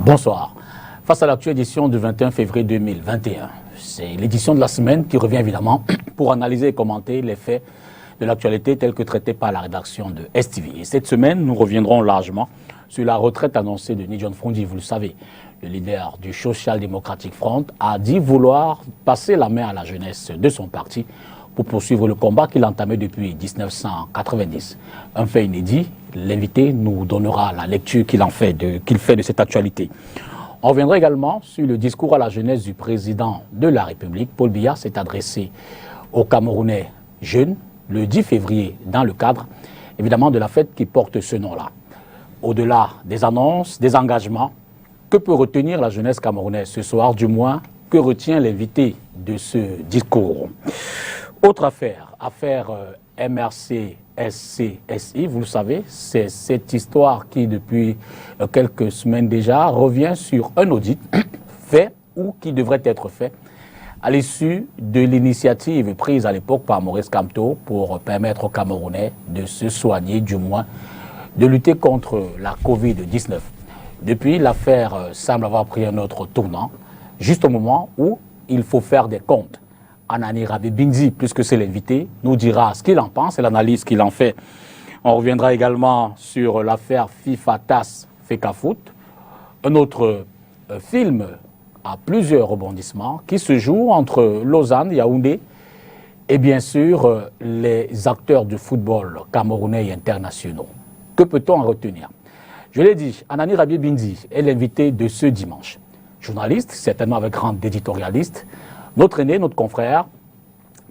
Bonsoir. Face à l'actuelle édition du 21 février 2021, c'est l'édition de la semaine qui revient évidemment pour analyser et commenter les faits de l'actualité tels que traités par la rédaction de STV. Et cette semaine, nous reviendrons largement sur la retraite annoncée de Ni John Frondi. Vous le savez, le leader du Social Democratic Front a dit vouloir passer la main à la jeunesse de son parti pour poursuivre le combat qu'il entamait depuis 1990. Un fait inédit, l'invité nous donnera la lecture qu'il fait de cette actualité. On reviendra également sur le discours à la jeunesse du président de la République. Paul Biya s'est adressé aux Camerounais jeunes le 10 février dans le cadre évidemment de la fête qui porte ce nom-là. Au-delà des annonces, des engagements, que peut retenir la jeunesse camerounaise ce soir, du moins que retient l'invité de ce discours? Autre affaire MRC-SCSI, vous le savez, c'est cette histoire qui, depuis quelques semaines déjà, revient sur un audit fait ou qui devrait être fait à l'issue de l'initiative prise à l'époque par Maurice Kamto pour permettre aux Camerounais de se soigner, du moins de lutter contre la Covid-19. Depuis, l'affaire semble avoir pris un autre tournant, juste au moment où il faut faire des comptes. Anani Rabi-Bindi, puisque c'est l'invité, nous dira ce qu'il en pense et l'analyse qu'il en fait. On reviendra également sur l'affaire FIFA TAS Fecafoot, un autre film à plusieurs rebondissements qui se joue entre Lausanne, Yaoundé et bien sûr les acteurs du football camerounais et internationaux. Que peut-on en retenir? Je l'ai dit, Anani Rabi-Bindi est l'invité de ce dimanche. Journaliste, certainement avec rang d'éditorialiste, notre aîné, notre confrère,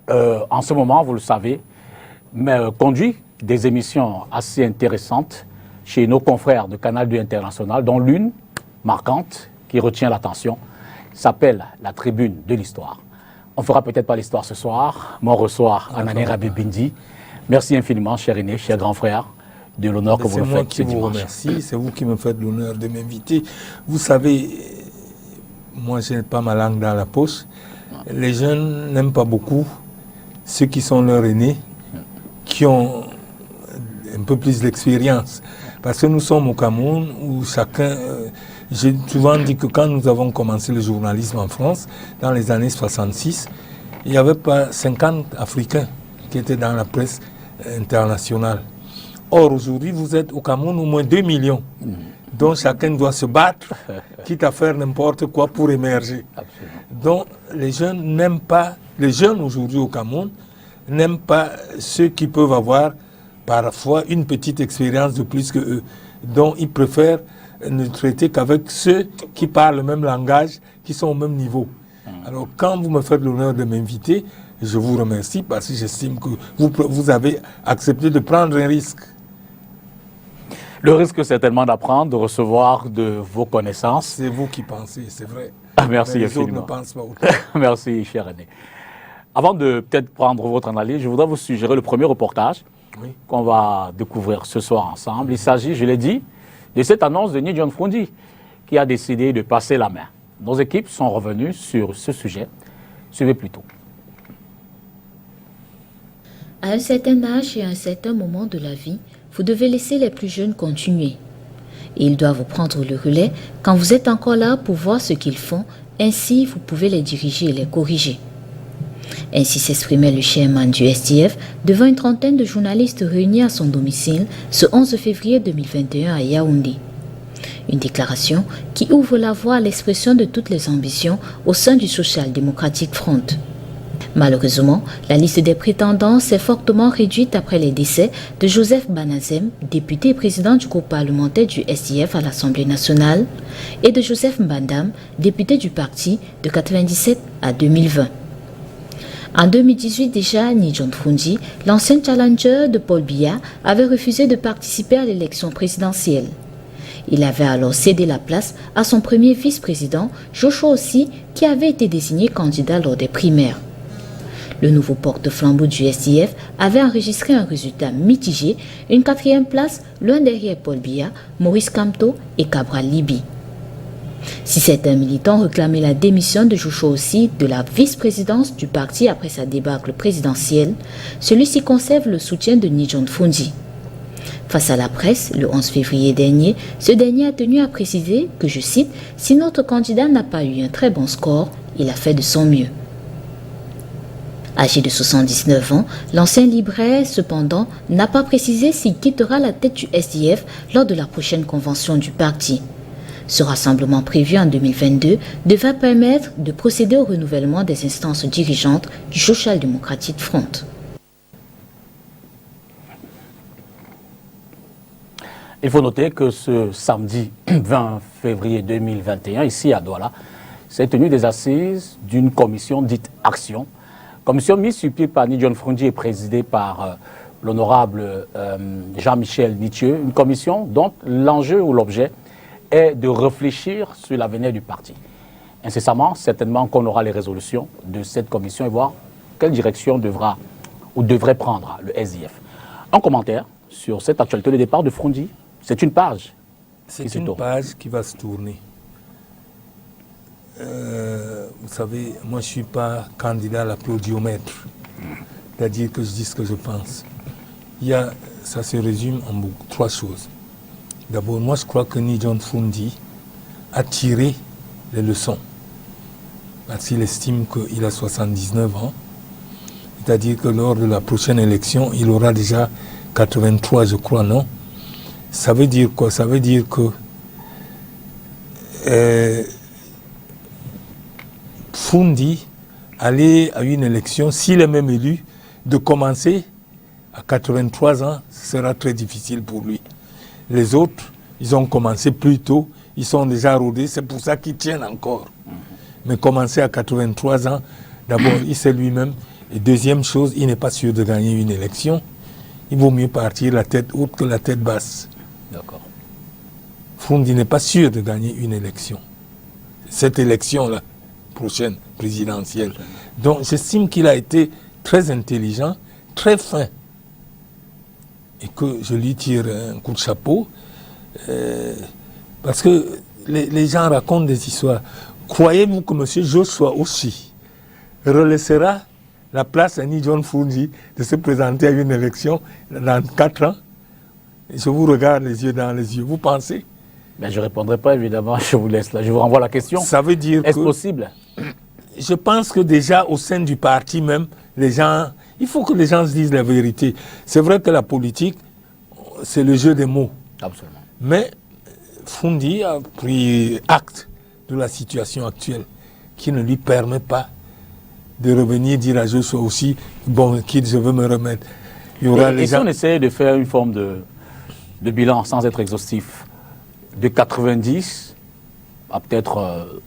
en ce moment, vous le savez, conduit des émissions assez intéressantes chez nos confrères de Canal 2 International, dont l'une marquante qui retient l'attention s'appelle La Tribune de l'Histoire. On ne fera peut-être pas l'histoire ce soir, mais on reçoit Anani Rabi-Bindi. Merci infiniment, cher aîné, cher grand frère, de l'honneur que vous me faites ce dimanche. C'est moi qui vous remercie, c'est vous qui me faites l'honneur de m'inviter. Vous savez, moi je n'ai pas ma langue dans la poche. Les jeunes n'aiment pas beaucoup ceux qui sont leurs aînés, qui ont un peu plus d'expérience. Parce que nous sommes au Cameroun où chacun... J'ai souvent dit que quand nous avons commencé le journalisme en France, dans les années 66, il n'y avait pas 50 Africains qui étaient dans la presse internationale. Or, aujourd'hui, vous êtes au Cameroun au moins 2 millions. Donc chacun doit se battre, quitte à faire n'importe quoi pour émerger. Absolument. Donc les jeunes n'aiment pas, les jeunes aujourd'hui au Cameroun n'aiment pas ceux qui peuvent avoir parfois une petite expérience de plus que eux. Donc ils préfèrent ne traiter qu'avec ceux qui parlent le même langage, qui sont au même niveau. Alors quand vous me faites l'honneur de m'inviter, je vous remercie parce que j'estime que vous avez accepté de prendre un risque. Le risque, c'est tellement d'apprendre, de recevoir de vos connaissances. C'est vous qui pensez, c'est vrai. Ah, merci mais les infiniment. autres ne pensent pas autant. Merci, cher aîné. Avant de peut-être prendre votre analyse, je voudrais vous suggérer le premier reportage qu'on va découvrir ce soir ensemble. Il s'agit, je l'ai dit, de cette annonce de Ni John Frondi qui a décidé de passer la main. Nos équipes sont revenues sur ce sujet. Suivez plutôt. À un certain âge et à un certain moment de la vie, vous devez laisser les plus jeunes continuer. Et ils doivent prendre le relais quand vous êtes encore là pour voir ce qu'ils font, ainsi vous pouvez les diriger et les corriger. Ainsi s'exprimait le chairman du STF devant une trentaine de journalistes réunis à son domicile ce 11 février 2021 à Yaoundé. Une déclaration qui ouvre la voie à l'expression de toutes les ambitions au sein du Social Democratic Front. Malheureusement, la liste des prétendants s'est fortement réduite après les décès de Joseph Banazem, député et président du groupe parlementaire du STF à l'Assemblée nationale, et de Joseph Mbandam, député du parti de 1997 à 2020. En 2018 déjà, Ni John Frondi, l'ancien challenger de Paul Biya, avait refusé de participer à l'élection présidentielle. Il avait alors cédé la place à son premier vice-président, Joshua Ossi, qui avait été désigné candidat lors des primaires. Le nouveau porte-flambeau du SDF avait enregistré un résultat mitigé, une 4e place, loin derrière Paul Biya, Maurice Kamto et Cabral Libi. Si certains militants réclamaient la démission de Joshua Ossi de la vice-présidence du parti après sa débâcle présidentielle, celui-ci conserve le soutien de Ni John Fundi. Face à la presse, le 11 février dernier, ce dernier a tenu à préciser que, je cite, « Si notre candidat n'a pas eu un très bon score, il a fait de son mieux ». Âgé de 79 ans, l'ancien libraire, cependant, n'a pas précisé s'il quittera la tête du SDF lors de la prochaine convention du parti. Ce rassemblement prévu en 2022 devrait permettre de procéder au renouvellement des instances dirigeantes du Social Democratic Front. Il faut noter que ce samedi 20 février 2021, ici à Douala, s'est tenu des assises d'une commission dite Action. Commission mise sur pied par Ni John Fundi et présidée par l'honorable Jean-Michel Nitieux. Une commission dont l'enjeu ou l'objet est de réfléchir sur l'avenir du parti. Incessamment, certainement qu'on aura les résolutions de cette commission et voir quelle direction devra ou devrait prendre le SDF. Un commentaire sur cette actualité de départ de Fundi. C'est une page. C'est une page qui va se tourner. Vous savez, moi je ne suis pas candidat à l'applaudiomètre. C'est-à-dire que je dis ce que je pense. Ça se résume en 3 choses. D'abord, moi je crois que Ni John Fundi a tiré les leçons. Parce qu'il estime qu'il a 79 ans. C'est-à-dire que lors de la prochaine élection, il aura déjà 83, je crois, non? Ça veut dire quoi? Ça veut dire que Fundi aller à une élection, s'il est même élu, de commencer à 83 ans, ce sera très difficile pour lui. Les autres, ils ont commencé plus tôt, ils sont déjà rodés, c'est pour ça qu'ils tiennent encore. Mais commencer à 83 ans, d'abord, il sait lui-même. Et deuxième chose, il n'est pas sûr de gagner une élection. Il vaut mieux partir la tête haute que la tête basse. D'accord. Fundi n'est pas sûr de gagner une élection. Cette élection-là, prochaine, présidentielle. Donc j'estime qu'il a été très intelligent, très fin. Et que je lui tire un coup de chapeau. Parce que les gens racontent des histoires. Croyez-vous que M. Joshua Ossi relaissera la place à Ni John Fundi de se présenter à une élection dans 4 ans? Je vous regarde les yeux dans les yeux. Vous pensez? Ben, je ne répondrai pas, évidemment. Je vous laisse là. Je vous renvoie la question. Ça veut dire Est-ce possible? Je pense que déjà au sein du parti même, les gens, il faut que les gens se disent la vérité. C'est vrai que la politique, c'est le jeu des mots. Absolument. Mais Fundi a pris acte de la situation actuelle qui ne lui permet pas de revenir dire à Joshua aussi, bon, quitte, je veux me remettre. Il y aura et si on essaie de faire une forme de bilan sans être exhaustif, de 90 à peut-être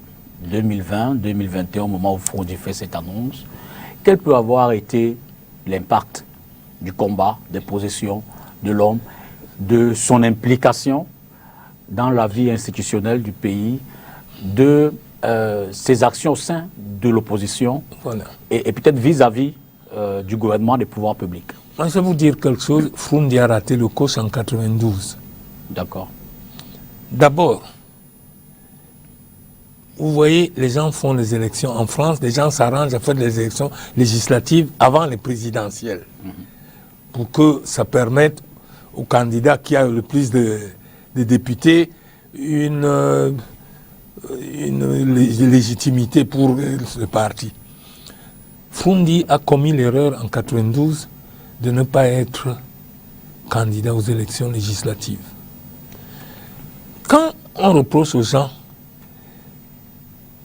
2020, 2021, au moment où Fundi fait cette annonce, quel peut avoir été l'impact du combat, des positions de l'homme, de son implication dans la vie institutionnelle du pays, de ses actions au sein de l'opposition, voilà. et peut-être vis-à-vis du gouvernement des pouvoirs publics? Moi, je vais vous dire quelque chose. Fundi a raté le coche en 92. D'accord. D'abord, vous voyez, les gens font les élections en France, les gens s'arrangent à faire les élections législatives avant les présidentielles, pour que ça permette au candidat qui a le plus de députés une légitimité pour le parti. Fundi a commis l'erreur en 92 de ne pas être candidat aux élections législatives. Quand on reproche aux gens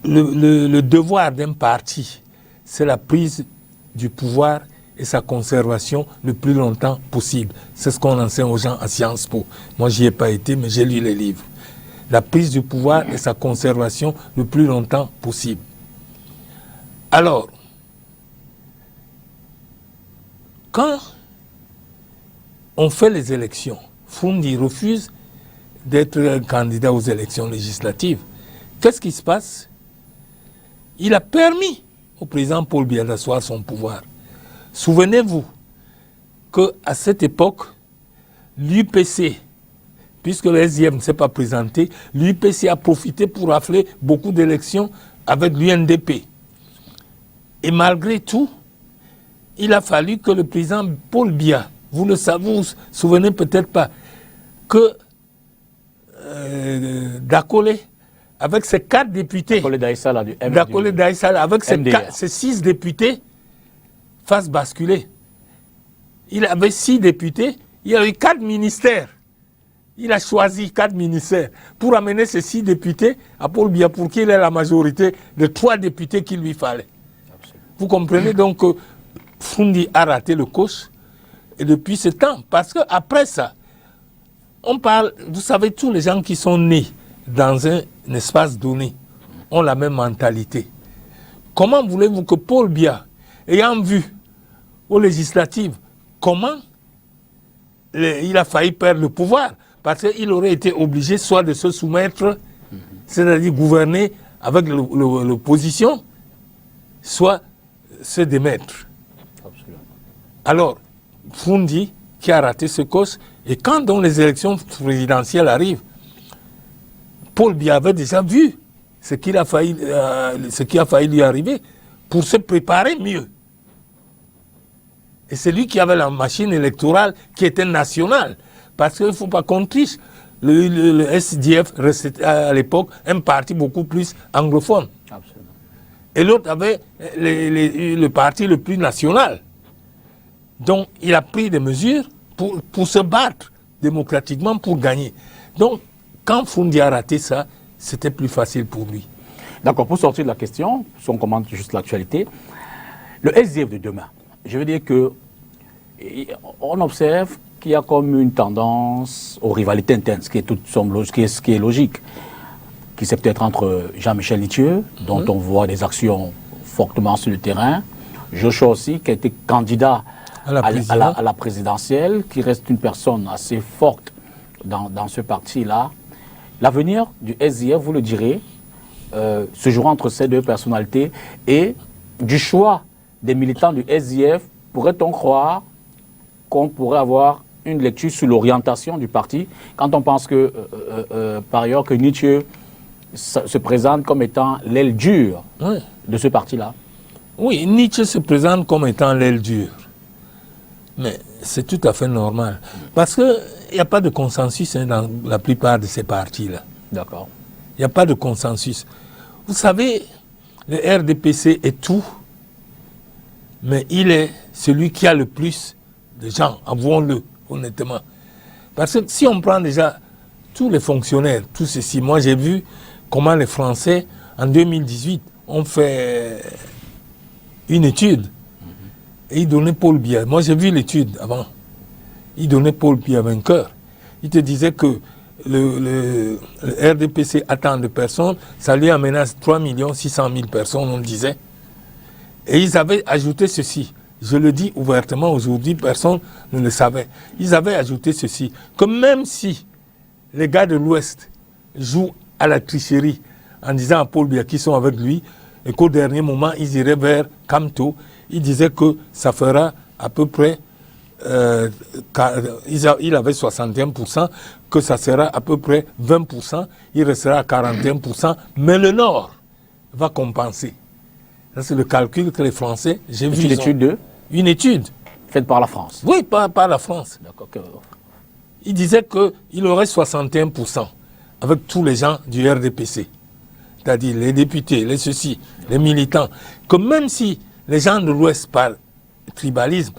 le devoir d'un parti, c'est la prise du pouvoir et sa conservation le plus longtemps possible. C'est ce qu'on enseigne aux gens à Sciences Po. Moi, j'y ai pas été, mais j'ai lu les livres. La prise du pouvoir et sa conservation le plus longtemps possible. Alors, quand on fait les élections, Fundi refuse d'être candidat aux élections législatives. Qu'est-ce qui se passe? Il a permis au président Paul Biya d'asseoir son pouvoir. Souvenez-vous qu'à cette époque, l'UPC, puisque le SDF ne s'est pas présenté, l'UPC a profité pour rafler beaucoup d'élections avec l'UNDP. Et malgré tout, il a fallu que le président Paul Biya, vous le savez, vous ne vous souvenez peut-être pas, que Dakolé, avec ses 4 députés, Dakolé Daïssala, avec ses 6 députés, fasse basculer. Il avait 6 députés, il y avait 4 ministères. Il a choisi 4 ministères pour amener ces 6 députés à Paul Biya pour qu'il ait la majorité de 3 députés qu'il lui fallait. Absolument. Vous comprenez donc que Foundi a raté le coche et depuis ce temps, parce qu'après ça, on parle, vous savez, tous les gens qui sont nés dans un espace donné ont la même mentalité. Comment voulez-vous que Paul Biya, ayant vu aux législatives comment il a failli perdre le pouvoir, parce qu'il aurait été obligé soit de se soumettre, c'est-à-dire gouverner avec l'opposition, soit se démettre. Absolument. Alors, Foundi, qui a raté ce coche, et quand donc les élections présidentielles arrivent, Paul Biya avait déjà vu ce qui a failli lui arriver pour se préparer mieux. Et c'est lui qui avait la machine électorale qui était nationale. Parce qu'il ne faut pas qu'on triche. Le SDF restait à l'époque un parti beaucoup plus anglophone. Absolument. Et l'autre avait le parti le plus national. Donc il a pris des mesures pour se battre démocratiquement pour gagner. Donc quand Foundi a raté ça, c'était plus facile pour lui. D'accord, pour sortir de la question, si on commente juste l'actualité, le SDF de demain, je veux dire qu'on observe qu'il y a comme une tendance aux rivalités internes, ce qui est logique, qui c'est peut-être entre Jean-Michel Nitieux, dont on voit des actions fortement sur le terrain, Joshua aussi, qui a été candidat à la présidentielle, qui reste une personne assez forte dans ce parti-là. L'avenir du SDF, vous le direz, se jouera entre ces deux personnalités et du choix des militants du SDF, pourrait-on croire qu'on pourrait avoir une lecture sur l'orientation du parti quand on pense que, par ailleurs, que Nitieux se présente comme étant l'aile dure de ce parti-là? Oui, Nitieux se présente comme étant l'aile dure. Mais c'est tout à fait normal. Parce qu'il n'y a pas de consensus dans la plupart de ces partis-là. D'accord. Il n'y a pas de consensus. Vous savez, le RDPC est tout, mais il est celui qui a le plus de gens, avouons-le honnêtement. Parce que si on prend déjà tous les fonctionnaires, tout ceci, moi j'ai vu comment les Français, en 2018, ont fait une étude. Et ils donnaient Paul Biya. Moi j'ai vu l'étude avant. Ils donnaient Paul Biya vainqueur. Ils te disaient que le RDPC a tant de personnes, ça lui amène 3 600 000 personnes, on le disait. Et ils avaient ajouté ceci. Je le dis ouvertement aujourd'hui, personne ne le savait. Ils avaient ajouté ceci, que même si les gars de l'Ouest jouent à la tricherie en disant à Paul Biya qu'ils sont avec lui, et qu'au dernier moment, ils iraient vers Kamto, ils disaient que ça fera à peu près, il avait 61%, que ça sera à peu près 20%, il restera à 41%, mais le Nord va compenser. Ça, c'est le calcul que les Français, j'ai vu. Une étude faite par la France. Oui, par la France. D'accord. Il disait qu'il aurait 61% avec tous les gens du RDPC. C'est-à-dire les députés, les ceci, les militants. Que même si les gens de l'Ouest, par tribalisme,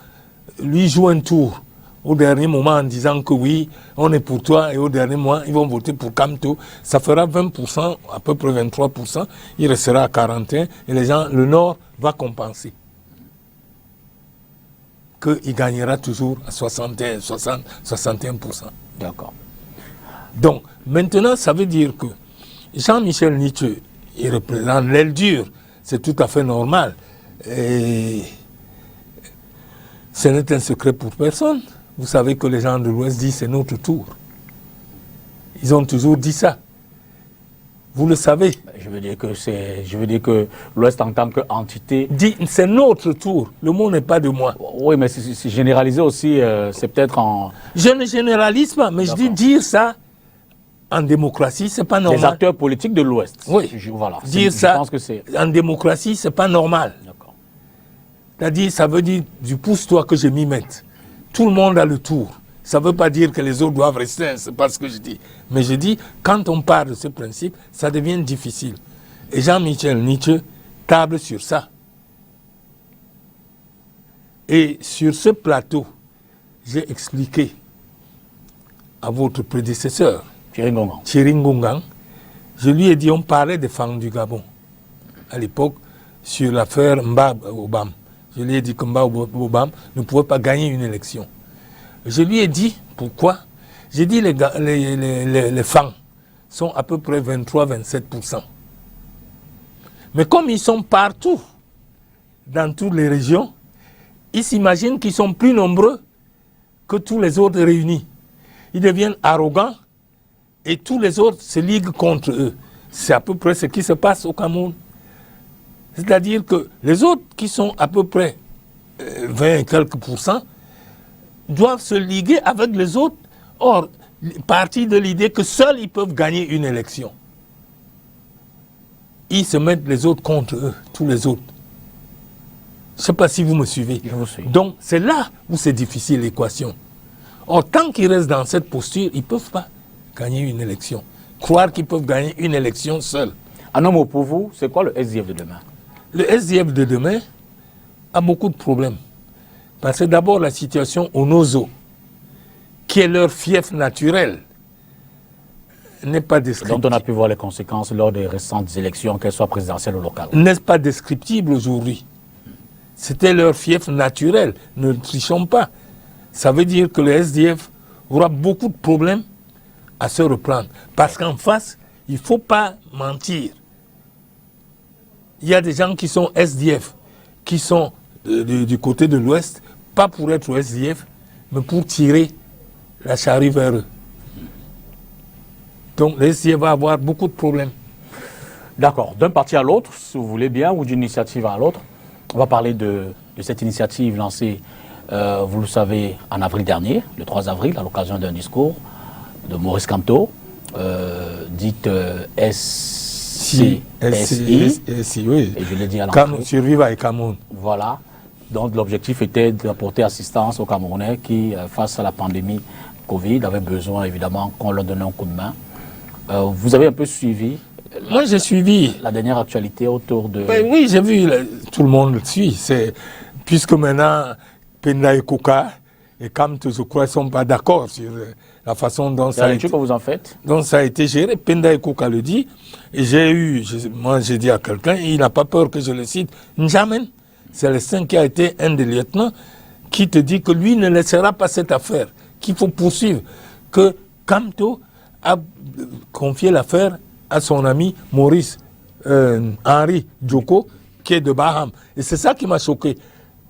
lui jouent un tour au dernier moment en disant que oui, on est pour toi, et au dernier moment, ils vont voter pour Kamto, ça fera 20%, à peu près 23%, il restera à 41%, et les gens, le Nord va compenser. Qu'il gagnera toujours à 61%. D'accord. Donc, maintenant, ça veut dire que Jean-Michel Nitieux, il représente l'aile dure, c'est tout à fait normal. Et ce n'est un secret pour personne. Vous savez que les gens de l'Ouest disent c'est notre tour. Ils ont toujours dit ça. Vous le savez. Je veux dire que l'Ouest en tant qu'entité... C'est notre tour. Le mot n'est pas de moi. Oui, mais c'est généralisé aussi, c'est peut-être en... Je ne généralise pas, mais je dis dire ça en démocratie, c'est pas normal. Les acteurs politiques de l'Ouest. Oui. Voilà. Dire ça je pense que c'est... en démocratie, c'est pas normal. D'accord. C'est-à-dire, ça veut dire du pousse-toi que je m'y mette. Tout le monde a le tour. Ça ne veut pas dire que les autres doivent rester, c'est pas ce que je dis. Mais je dis, quand on part de ce principe, ça devient difficile. Et Jean-Michel Nietzsche table sur ça. Et sur ce plateau, j'ai expliqué à votre prédécesseur, Thierry Ngongan, je lui ai dit, on parlait des femmes du Gabon, à l'époque, sur l'affaire Mba Obam. Je lui ai dit que Mba Obam ne pouvait pas gagner une élection. Je lui ai dit, pourquoi? J'ai dit, les femmes sont à peu près 23-27%. Mais comme ils sont partout, dans toutes les régions, ils s'imaginent qu'ils sont plus nombreux que tous les autres réunis. Ils deviennent arrogants et tous les autres se liguent contre eux. C'est à peu près ce qui se passe au Cameroun. C'est-à-dire que les autres qui sont à peu près 20 et quelques pourcents doivent se liguer avec les autres. Or, partie de l'idée que seuls ils peuvent gagner une élection. Ils se mettent les autres contre eux, tous les autres. Je ne sais pas si vous me suivez. Je vous suis. Donc, c'est là où c'est difficile l'équation. Or, tant qu'ils restent dans cette posture, ils ne peuvent pas gagner une élection. Croire qu'ils peuvent gagner une élection seuls. Un homme pour vous, c'est quoi le SDF de demain? Le SDF de demain a beaucoup de problèmes. Parce que d'abord, la situation au Nozo, qui est leur fief naturel, n'est pas descriptible. Dont on a pu voir les conséquences lors des récentes élections, qu'elles soient présidentielles ou locales. N'est pas descriptible aujourd'hui. C'était leur fief naturel. Ne trichons pas. Ça veut dire que le SDF aura beaucoup de problèmes à se reprendre. Parce qu'en face, il ne faut pas mentir. Il y a des gens qui sont SDF, qui sont du côté de l'Ouest, pas pour être SDF, mais pour tirer la charrue vers eux. Donc le SDF va avoir beaucoup de problèmes. D'accord. D'un parti à l'autre, si vous voulez bien, ou d'une initiative à l'autre, on va parler de cette initiative lancée, vous le savez, en avril dernier, le 3 avril, à l'occasion d'un discours de Maurice Kamto, dite SCSI, oui. et je l'ai dit à l'entrée. Survivre et Cameroun. Voilà. Donc l'objectif était d'apporter assistance aux Camerounais qui, face à la pandémie Covid, avaient besoin évidemment qu'on leur donne un coup de main. Vous avez un peu suivi. Moi, j'ai suivi la dernière actualité autour de... Ben oui, j'ai vu, tout le monde le suit. Puisque maintenant, Penda et Koka et Kamto, je crois, ne sont pas d'accord sur la façon dont ça a été, que vous en faites. Donc ça a été géré. Penda et Koka le dit. Et moi j'ai dit à quelqu'un, il n'a pas peur que je le cite, N'Djamen, Célestin qui a été un des lieutenants, qui te dit que lui ne laissera pas cette affaire, qu'il faut poursuivre, que Kamto a confié l'affaire à son ami Maurice Henri Djoko, qui est de Baham. Et c'est ça qui m'a choqué.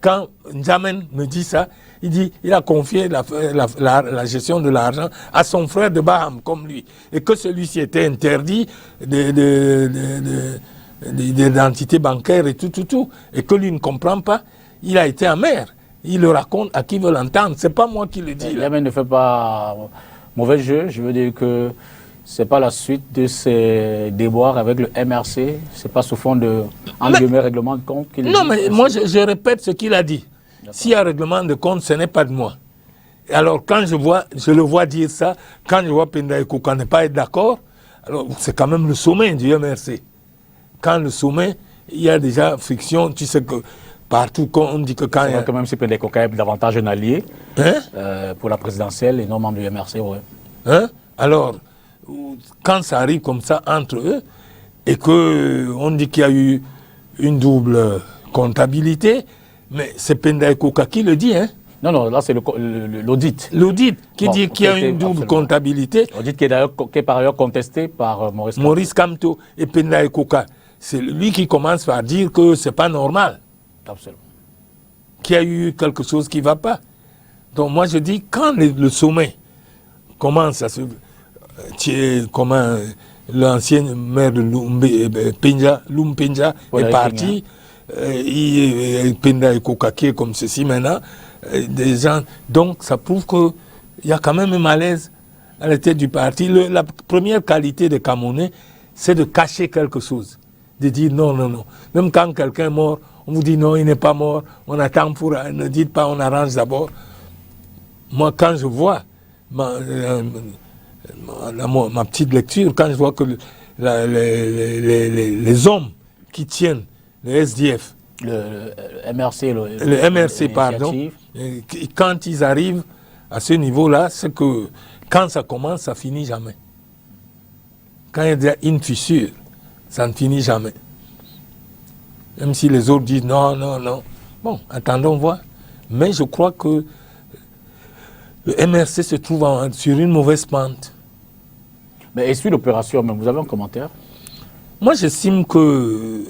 Quand N'Djamen me dit ça, il dit il a confié la gestion de l'argent à son frère de Baham, comme lui. Et que celui-ci était interdit d'identité bancaire et tout. Et que lui ne comprend pas. Il a été amer. Il le raconte à qui veut l'entendre. C'est pas moi qui le dis. N'Djamen ne fait pas mauvais jeu. Je veux dire que c'est pas la suite de ces déboires avec le MRC. C'est pas sous fond de règlement de compte qu'il Non, mais moi je répète ce qu'il a dit. S'il y a règlement de compte, ce n'est pas de moi. Alors quand je le vois dire ça, quand je vois Penda et Koka ne pas être d'accord, alors c'est quand même le sommet du MRC. Quand le sommet, il y a déjà friction, tu sais que partout on dit que quand il y a... quand même si Penda et Koka est davantage un allié pour la présidentielle et non membre du MRC, ouais. Alors, quand ça arrive comme ça entre eux, et qu'on dit qu'il y a eu une double comptabilité, mais c'est Penda et Koka qui le dit, Non, là c'est l'audit. L'audit qui dit qu'il y a une double comptabilité. L'audit qui est par ailleurs contesté par Maurice Kamto et Penda et Koka. C'est lui qui commence par dire que c'est pas normal. Absolument. Qu'il y a eu quelque chose qui ne va pas. Donc moi je dis, quand le sommet commence comment l'ancien maire de Lumpenja est parti. Penda et Kokake comme ceci maintenant. Des gens, donc ça prouve qu'il y a quand même un malaise à la tête du parti. La première qualité des Camerounais, c'est de cacher quelque chose. De dire non, non, non. Même quand quelqu'un est mort, on vous dit non, il n'est pas mort. On attend pour... Ne dites pas, on arrange d'abord. Moi, quand je vois ma petite lecture, quand je vois que les hommes qui tiennent le SDF, le MRC, le MRC, pardon, quand ils arrivent à ce niveau-là, c'est que quand ça commence, ça finit jamais. Quand il y a une fissure, ça ne finit jamais. Même si les autres disent non, non, non. Bon, attendons voir. Mais je crois que le MRC se trouve sur une mauvaise pente. Mais est-ce une opération, vous avez un commentaire? Moi, j'estime que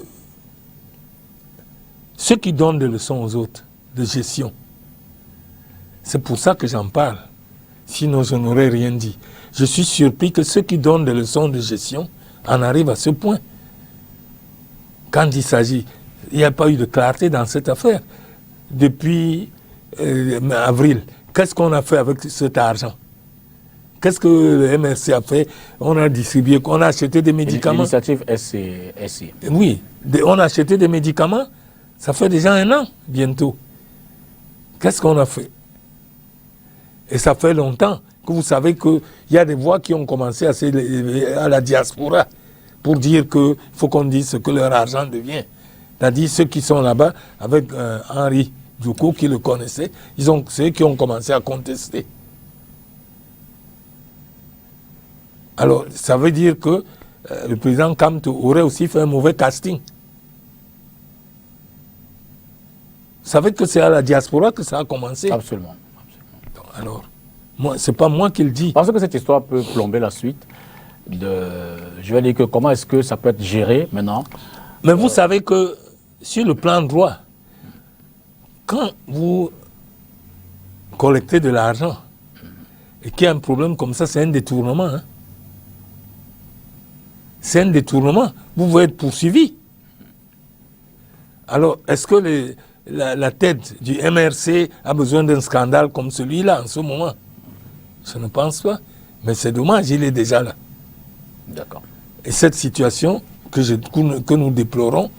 ceux qui donnent des leçons aux autres de gestion, c'est pour ça que j'en parle. Sinon, je n'aurais rien dit. Je suis surpris que ceux qui donnent des leçons de gestion en arrivent à ce point. Quand il s'agit, il n'y a pas eu de clarté dans cette affaire. Depuis avril, qu'est-ce qu'on a fait avec cet argent? Qu'est-ce que le MRC a fait? On a distribué, on a acheté des médicaments. L'initiative SC. Oui, on a acheté des médicaments. Ça fait déjà 1 an, bientôt. Qu'est-ce qu'on a fait? Et ça fait longtemps que vous savez qu'il y a des voix qui ont commencé à la diaspora pour dire qu'il faut qu'on dise ce que leur argent devient. C'est-à-dire ceux qui sont là-bas, avec Henri Djoko qui le connaissait, c'est eux qui ont commencé à contester. Alors, ça veut dire que le président Kamto aurait aussi fait un mauvais casting. Vous savez que c'est à la diaspora que ça a commencé. Absolument. Alors, ce n'est pas moi qui le dis. Parce que cette histoire peut plomber la suite. Je vais dire que comment est-ce que ça peut être géré maintenant? Mais vous savez que sur le plan droit, quand vous collectez de l'argent et qu'il y a un problème comme ça, c'est un détournement. Hein? C'est un détournement. Vous pouvez être poursuivi. Alors, est-ce que la tête du MRC a besoin d'un scandale comme celui-là en ce moment? Je ne pense pas. Mais c'est dommage, il est déjà là. D'accord. Et cette situation que nous déplorons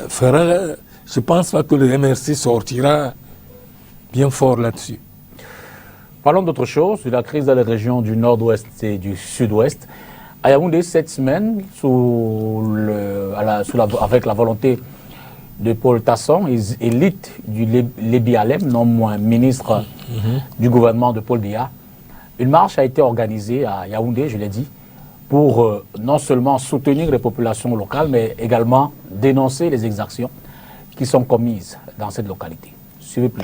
fera... Je ne pense pas que le MRC sortira bien fort là-dessus. Parlons d'autre chose, de la crise dans les régions du nord-ouest et du sud-ouest. À Yaoundé, cette semaine, avec la volonté de Paul Tasson, élite du Lébialem, non moins ministre du gouvernement de Paul Biya, une marche a été organisée à Yaoundé, je l'ai dit, pour non seulement soutenir les populations locales, mais également dénoncer les exactions qui sont commises dans cette localité.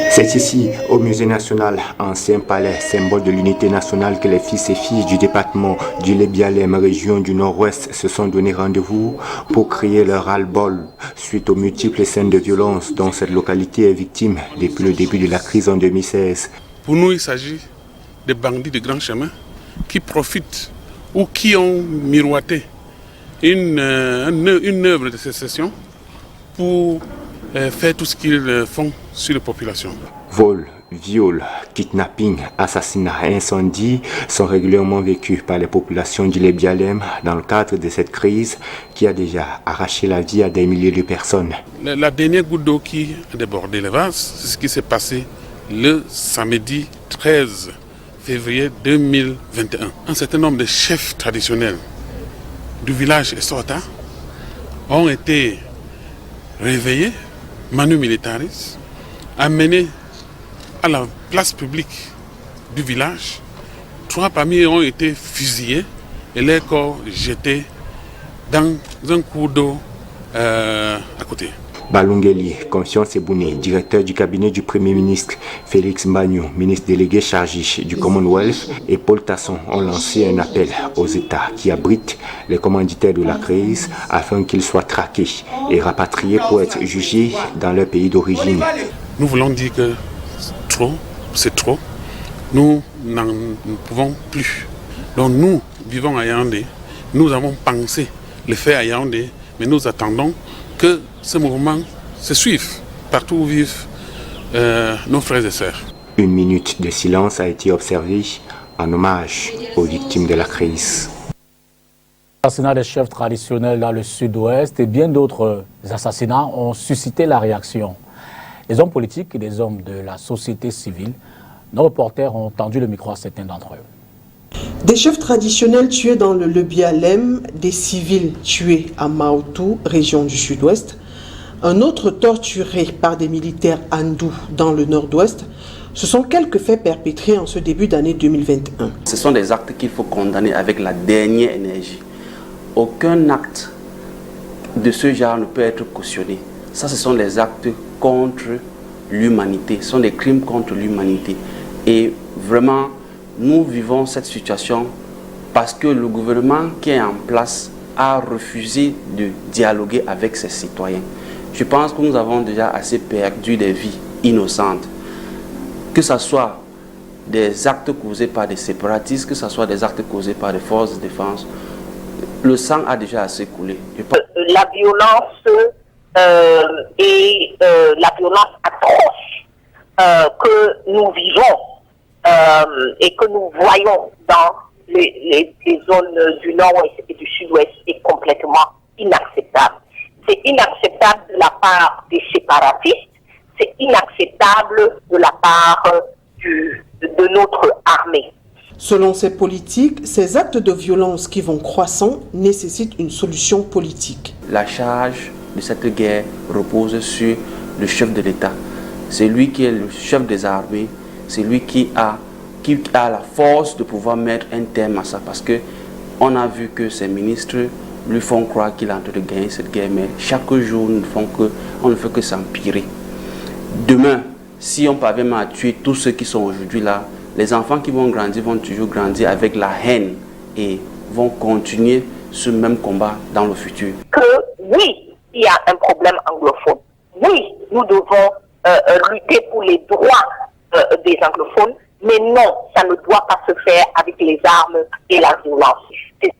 C'est ici, au Musée national, ancien palais, symbole de l'unité nationale, que les fils et filles du département du Lébialem, région du Nord-Ouest, se sont donné rendez-vous pour crier leur ras-le-bol suite aux multiples scènes de violence dont cette localité est victime depuis le début de la crise en 2016. Pour nous, il s'agit des bandits de grand chemin qui profitent ou qui ont miroité une œuvre de sécession pour faire tout ce qu'ils font sur les populations. Vol, viol, kidnapping, assassinat et incendie sont régulièrement vécus par les populations du Lébialem dans le cadre de cette crise qui a déjà arraché la vie à des milliers de personnes. La dernière goutte d'eau qui a débordé les vases, c'est ce qui s'est passé le samedi 13 février 2021. Un certain nombre de chefs traditionnels du village Essorta ont été réveillés, manu militaris, amenés à la place publique du village. 3 parmi eux ont été fusillés et leurs corps jetés dans un cours d'eau à côté. Balungeli, Conscience Ebouné, directeur du cabinet du Premier ministre, Félix Mbagnou, ministre délégué chargé du Commonwealth, et Paul Tasson ont lancé un appel aux États qui abritent les commanditaires de la crise afin qu'ils soient traqués et rapatriés pour être jugés dans leur pays d'origine. Nous voulons dire que c'est trop. Nous n'en pouvons plus. Donc nous, vivons à Yaoundé, nous avons pensé le faire à Yaoundé, mais nous attendons que ce mouvement se suive partout où vivent nos frères et sœurs. Une minute de silence a été observée en hommage aux victimes de la crise. L'assassinat des chefs traditionnels dans le sud-ouest et bien d'autres assassinats ont suscité la réaction. Les hommes politiques et les hommes de la société civile, nos reporters ont tendu le micro à certains d'entre eux. Des chefs traditionnels tués dans le Lebialem, des civils tués à Maoutou, région du sud-ouest, un autre torturé par des militaires hindous dans le nord-ouest. Ce sont quelques faits perpétrés en ce début d'année 2021. Ce sont des actes qu'il faut condamner avec la dernière énergie. Aucun acte de ce genre ne peut être cautionné. Ça, ce sont des actes contre l'humanité. Ce sont des crimes contre l'humanité. Et vraiment, nous vivons cette situation parce que le gouvernement qui est en place a refusé de dialoguer avec ses citoyens. Je pense que nous avons déjà assez perdu des vies innocentes. Que ce soit des actes causés par des séparatistes, que ce soit des actes causés par des forces de défense, le sang a déjà assez coulé. La violence et la violence atroce que nous vivons et que nous voyons dans les zones du nord-ouest et du sud-ouest est complètement inacceptable. C'est inacceptable de la part des séparatistes, c'est inacceptable de la part de notre armée. Selon ces politiques, ces actes de violence qui vont croissant nécessitent une solution politique. La charge de cette guerre repose sur le chef de l'État. C'est lui qui est le chef des armées, c'est lui qui a la force de pouvoir mettre un terme à ça. Parce qu'on a vu que ces ministres lui font croire qu'il est en train de gagner cette guerre, mais chaque jour, on ne fait que s'empirer. Demain, si on parvient à tuer tous ceux qui sont aujourd'hui là, les enfants qui vont grandir vont toujours grandir avec la haine et vont continuer ce même combat dans le futur. Que oui, il y a un problème anglophone. Oui, nous devons lutter pour les droits des anglophones, mais non, ça ne doit pas se faire avec les armes et la violence. C'est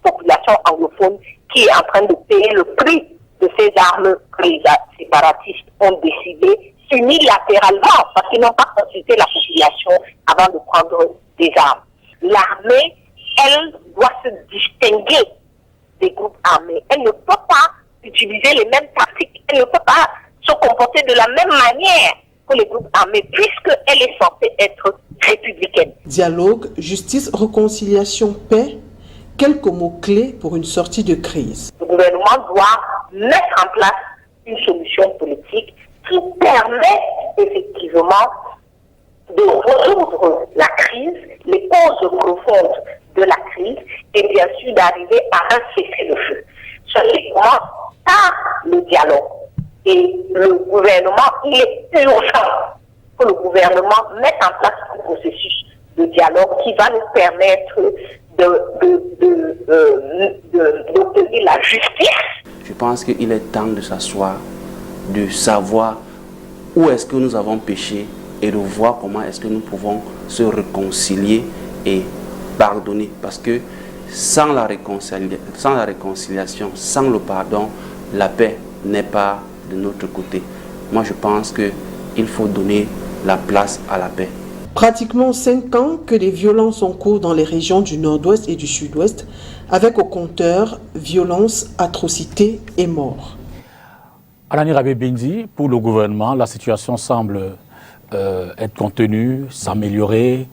la population anglophone qui est en train de payer le prix de ces armes que les séparatistes ont décidé unilatéralement, parce qu'ils n'ont pas consulté la population avant de prendre des armes. L'armée, elle doit se distinguer des groupes armés. Elle ne peut pas utiliser les mêmes tactiques, elle ne peut pas se comporter de la même manière que les groupes armés, puisqu'elle est censée être républicaine. Dialogue, justice, réconciliation, paix, quelques mots-clés pour une sortie de crise. Le gouvernement doit mettre en place une solution politique qui permet effectivement de résoudre la crise, les causes profondes de la crise, et bien sûr d'arriver à un cessez-le-feu. Ce qui commence par le dialogue. Et le gouvernement, il est urgent que le gouvernement mette en place un processus de dialogue qui va nous permettre d'obtenir la justice. Je pense qu'il est temps de s'asseoir, de savoir où est-ce que nous avons péché et de voir comment est-ce que nous pouvons se réconcilier et pardonner. Parce que sans la réconciliation, sans le pardon, la paix n'est pas de notre côté. Moi, je pense qu'il faut donner la place à la paix. Pratiquement 5 ans que les violences ont cours dans les régions du nord-ouest et du sud-ouest, avec au compteur violence, atrocités et morts. Alani Rabé Bindi, pour le gouvernement, la situation semble être contenue, s'améliorer,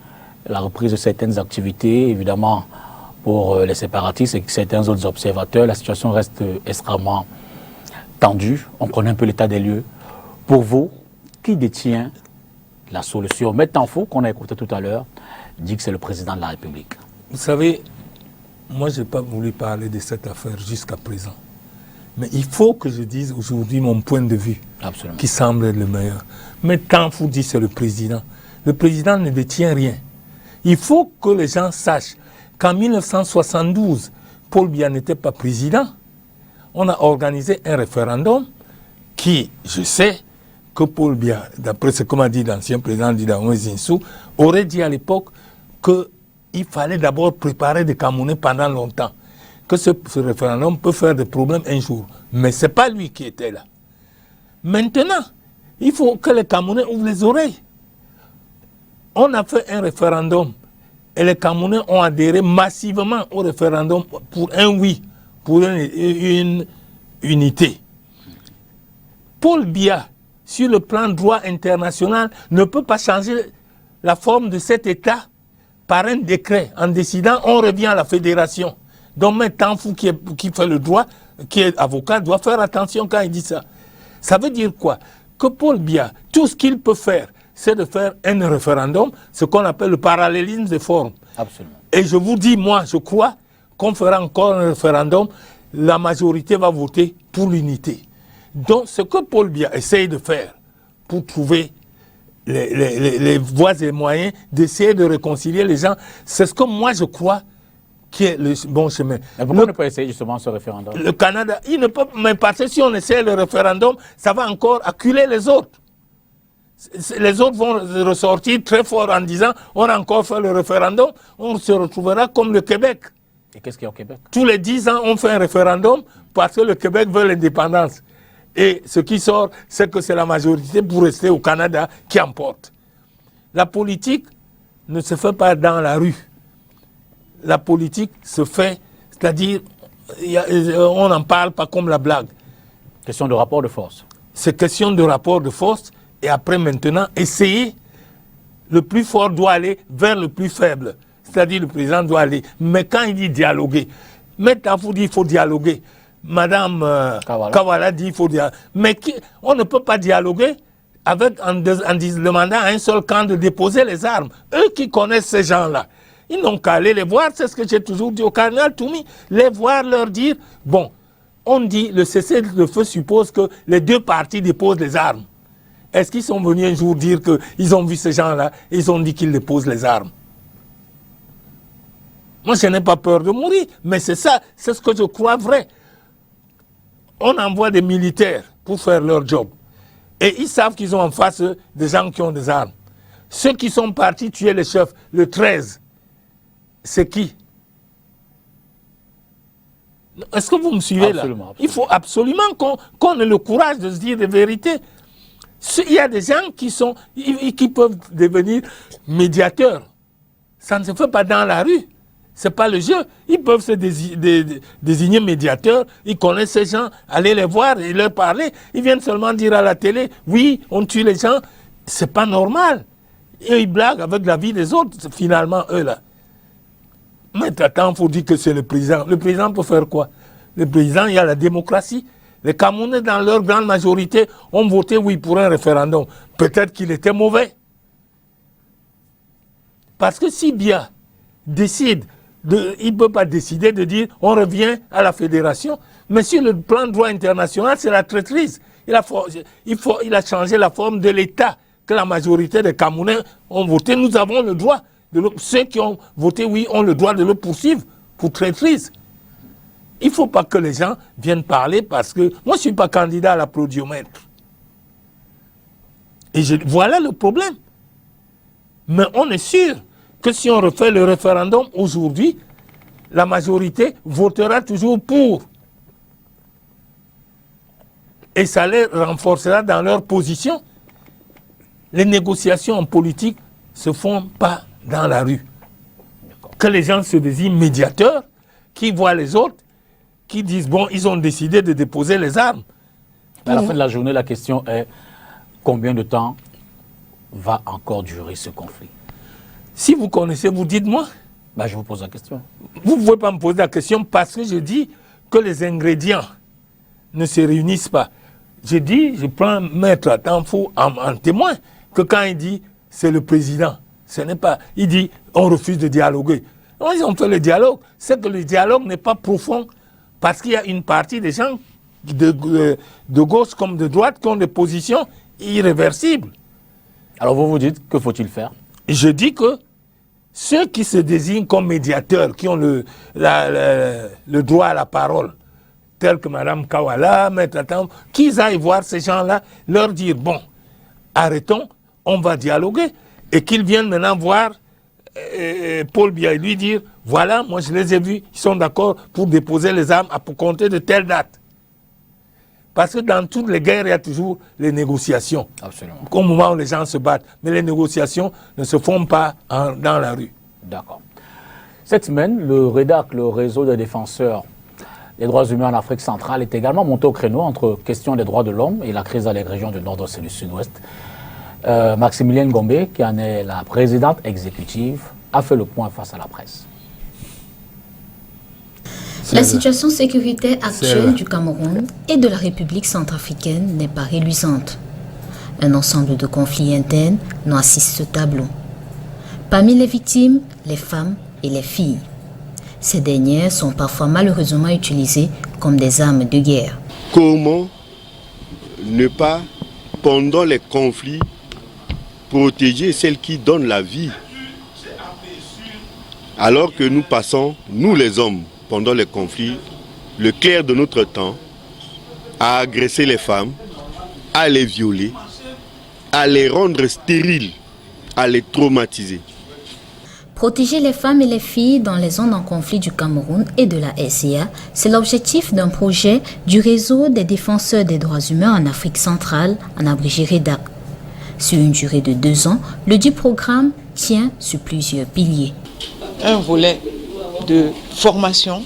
la reprise de certaines activités, évidemment, pour les séparatistes et certains autres observateurs, la situation reste extrêmement tendue. On connaît un peu l'état des lieux. Pour vous, qui détient la solution? Mettant faux, qu'on a écouté tout à l'heure, dit que c'est le président de la République. Vous savez, moi, je n'ai pas voulu parler de cette affaire jusqu'à présent. Mais il faut que je dise aujourd'hui mon point de vue, Absolument. Qui semble être le meilleur. Mais tant vous dites c'est le président ne détient rien. Il faut que les gens sachent qu'en 1972, Paul Biya n'était pas président. On a organisé un référendum qui, je sais, que Paul Biya, d'après ce que m'a dit l'ancien président Dida Zinsou, aurait dit à l'époque que il fallait d'abord préparer des Camerounais pendant longtemps. Que ce référendum peut faire des problèmes un jour. Mais ce n'est pas lui qui était là. Maintenant, il faut que les Camerounais ouvrent les oreilles. On a fait un référendum et les Camerounais ont adhéré massivement au référendum pour un oui, pour une unité. Paul Biya, sur le plan droit international, ne peut pas changer la forme de cet État par un décret. En décidant, on revient à la fédération. Donc maintenant, Tanfou qui fait le droit, qui est avocat, doit faire attention quand il dit ça. Ça veut dire quoi? Que Paul Biya, tout ce qu'il peut faire, c'est de faire un référendum, ce qu'on appelle le parallélisme des formes. Absolument. Et je vous dis, moi, je crois qu'on fera encore un référendum, la majorité va voter pour l'unité. Donc, ce que Paul Biya essaye de faire pour trouver les voies et les moyens d'essayer de réconcilier les gens, c'est ce que moi je crois qui est le bon chemin. Mais pourquoi ne pas essayer justement ce référendum? Le Canada, il ne peut, mais parce que si on essaie le référendum, ça va encore acculer les autres. Les autres vont ressortir très fort en disant on a encore fait le référendum, on se retrouvera comme le Québec. Et qu'est-ce qu'il y a au Québec? Tous les 10 ans, on fait un référendum parce que le Québec veut l'indépendance. Et ce qui sort, c'est que c'est la majorité pour rester au Canada qui emporte. La politique ne se fait pas dans la rue. La politique se fait, c'est-à-dire, on n'en parle pas comme la blague. Question de rapport de force. C'est question de rapport de force. Et après, maintenant, essayer, le plus fort doit aller vers le plus faible. C'est-à-dire, le président doit aller. Mais quand il dit dialoguer, Tanfou dit qu'il faut dialoguer. Madame Kawala dit qu'il faut dialoguer. Mais on ne peut pas dialoguer avec, en demandant à un seul camp de déposer les armes. Eux qui connaissent ces gens-là, ils n'ont qu'à aller les voir. C'est ce que j'ai toujours dit au cardinal Toumi. Les voir, leur dire, bon, on dit, le cessez-le-feu suppose que les deux parties déposent les armes. Est-ce qu'ils sont venus un jour dire qu'ils ont vu ces gens-là et ils ont dit qu'ils déposent les armes? Moi, je n'ai pas peur de mourir, mais c'est ça, c'est ce que je crois vrai. On envoie des militaires pour faire leur job. Et ils savent qu'ils ont en face des gens qui ont des armes. Ceux qui sont partis tuer les chefs, le 13, c'est qui? Est-ce que vous me suivez absolument, là? absolument. Il faut absolument qu'on ait le courage de se dire des vérités. Il y a des gens qui peuvent devenir médiateurs. Ça ne se fait pas dans la rue. Ce n'est pas le jeu. Ils peuvent se désigner médiateurs. Ils connaissent ces gens, aller les voir et leur parler. Ils viennent seulement dire à la télé, oui, on tue les gens. Ce n'est pas normal. Et ils blaguent avec la vie des autres, finalement, eux là. Mais attends, il faut dire que c'est le président. Le président peut faire quoi? Le président, il y a la démocratie. Les Camerounais, dans leur grande majorité, ont voté oui pour un référendum. Peut-être qu'il était mauvais. Parce que si Biya décide, il ne peut pas décider de dire on revient à la fédération. Mais sur le plan droit international, c'est la traîtrise. Il a changé la forme de l'État que la majorité des Camerounais ont voté. Nous avons le droit, ceux qui ont voté oui ont le droit de le poursuivre pour traîtrise. Il ne faut pas que les gens viennent parler parce que moi, je ne suis pas candidat à l'applaudiomètre. Et voilà le problème. Mais on est sûr que si on refait le référendum aujourd'hui, la majorité votera toujours pour. Et ça les renforcera dans leur position. Les négociations en politique ne se font pas dans la rue. Que les gens se désignent médiateurs, qui voient les autres, qui disent, bon, ils ont décidé de déposer les armes. À la fin de la journée, la question est combien de temps va encore durer ce conflit? Si vous connaissez, vous dites-moi. Je vous pose la question. Vous ne pouvez pas me poser la question parce que je dis que les ingrédients ne se réunissent pas. Je dis, je prends Maître Tanfou en témoin, que quand il dit c'est le président, ce n'est pas. Il dit on refuse de dialoguer. Ils ont fait le dialogue. C'est que le dialogue n'est pas profond. Parce qu'il y a une partie des gens de gauche comme de droite qui ont des positions irréversibles. Alors vous vous dites, que faut-il faire? Je dis que ceux qui se désignent comme médiateurs, qui ont le droit à la parole, tels que Mme Kawala, Maître Tanfou, qu'ils aillent voir ces gens-là, leur dire, bon, arrêtons, on va dialoguer, et qu'ils viennent maintenant voir Paul Biya et lui dire, voilà, moi je les ai vus, ils sont d'accord pour déposer les armes pour compter de telle date. Parce que dans toutes les guerres, il y a toujours les négociations. Absolument. Au moment où les gens se battent. Mais les négociations ne se font pas dans la rue. D'accord. Cette semaine, le REDAC, le réseau des défenseurs des droits humains en Afrique centrale, est également monté au créneau entre question des droits de l'homme et la crise dans les régions du Nord-Ouest et du Sud-Ouest. Maximilienne Gombe, qui en est la présidente exécutive, a fait le point face à la presse. La situation sécuritaire actuelle du Cameroun et de la République centrafricaine n'est pas réluisante. Un ensemble de conflits internes noircissent ce tableau. Parmi les victimes, les femmes et les filles. Ces dernières sont parfois malheureusement utilisées comme des armes de guerre. Comment ne pas, pendant les conflits, protéger celles qui donnent la vie, alors que nous passons, nous les hommes, pendant les conflits, le clair de notre temps, à agresser les femmes, à les violer, à les rendre stériles, à les traumatiser. Protéger les femmes et les filles dans les zones en conflit du Cameroun et de la RCA, c'est l'objectif d'un projet du réseau des défenseurs des droits humains en Afrique centrale, en abrégé REDAC. Sur une durée de 2 ans, le dit programme tient sur plusieurs piliers. Un volet de formation,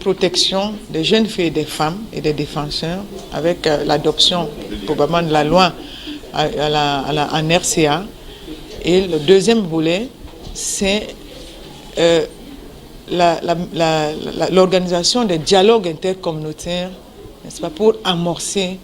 protection des jeunes filles et des femmes et des défenseurs avec l'adoption probablement de la loi en RCA. Et le deuxième volet, c'est l'organisation des dialogues intercommunautaires, n'est-ce pas, pour amorcer,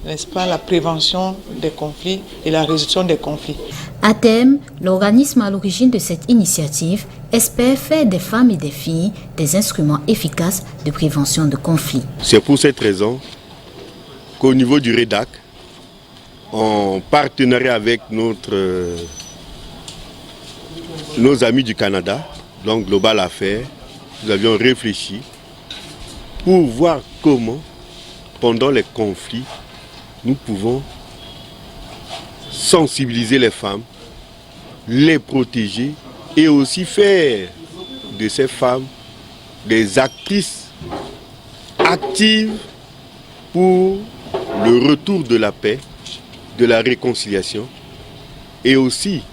n'est-ce pas, la prévention des conflits et la résolution des conflits. À terme, l'organisme à l'origine de cette initiative espère faire des femmes et des filles des instruments efficaces de prévention de conflits. C'est pour cette raison qu'au niveau du REDAC, en partenariat avec nos amis du Canada, donc Global Affaires, nous avions réfléchi pour voir comment, pendant les conflits, nous pouvons sensibiliser les femmes, les protéger et aussi faire de ces femmes des actrices actives pour le retour de la paix, de la réconciliation et aussi,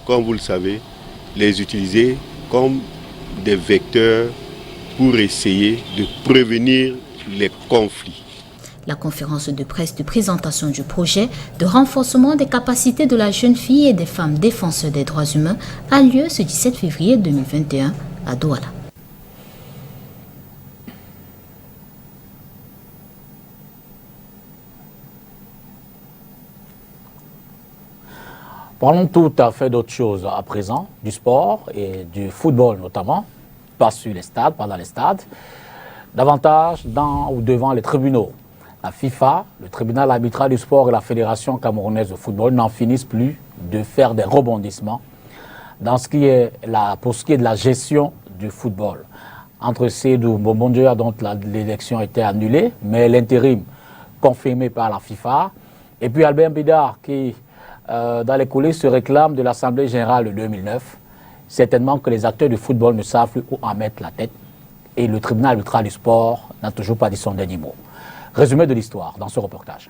comme vous le savez, les utiliser comme des vecteurs pour essayer de prévenir les conflits. La conférence de presse de présentation du projet de renforcement des capacités de la jeune fille et des femmes défenseurs des droits humains a lieu ce 17 février 2021 à Douala. Parlons tout à fait d'autre chose à présent, du sport et du football notamment, pas sur les stades, pas dans les stades, davantage dans ou devant les tribunaux. La FIFA, le tribunal arbitral du sport et la Fédération camerounaise de football n'en finissent plus de faire des rebondissements pour ce qui est de la gestion du football. Entre Seydou Mbondia, dont l'élection a été annulée, mais l'intérim confirmé par la FIFA, et puis Albert Bidar qui, dans les coulisses, se réclame de l'Assemblée générale de 2009. Certainement que les acteurs du football ne savent plus où en mettre la tête, et le tribunal arbitral du sport n'a toujours pas dit son dernier mot. Résumé de l'histoire dans ce reportage.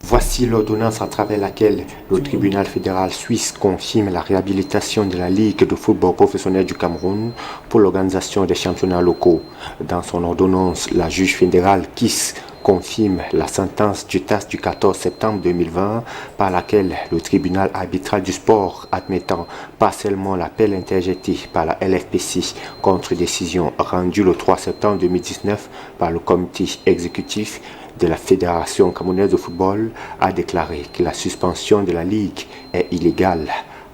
Voici l'ordonnance à travers laquelle le tribunal fédéral suisse confirme la réhabilitation de la Ligue de football professionnel du Cameroun pour l'organisation des championnats locaux. Dans son ordonnance, la juge fédérale Kiss confirme la sentence du TAS du 14 septembre 2020 par laquelle le tribunal arbitral du sport admettant partiellement l'appel interjeté par la LFPC contre décision rendue le 3 septembre 2019 par le comité exécutif de la Fédération camerounaise de football a déclaré que la suspension de la Ligue est illégale,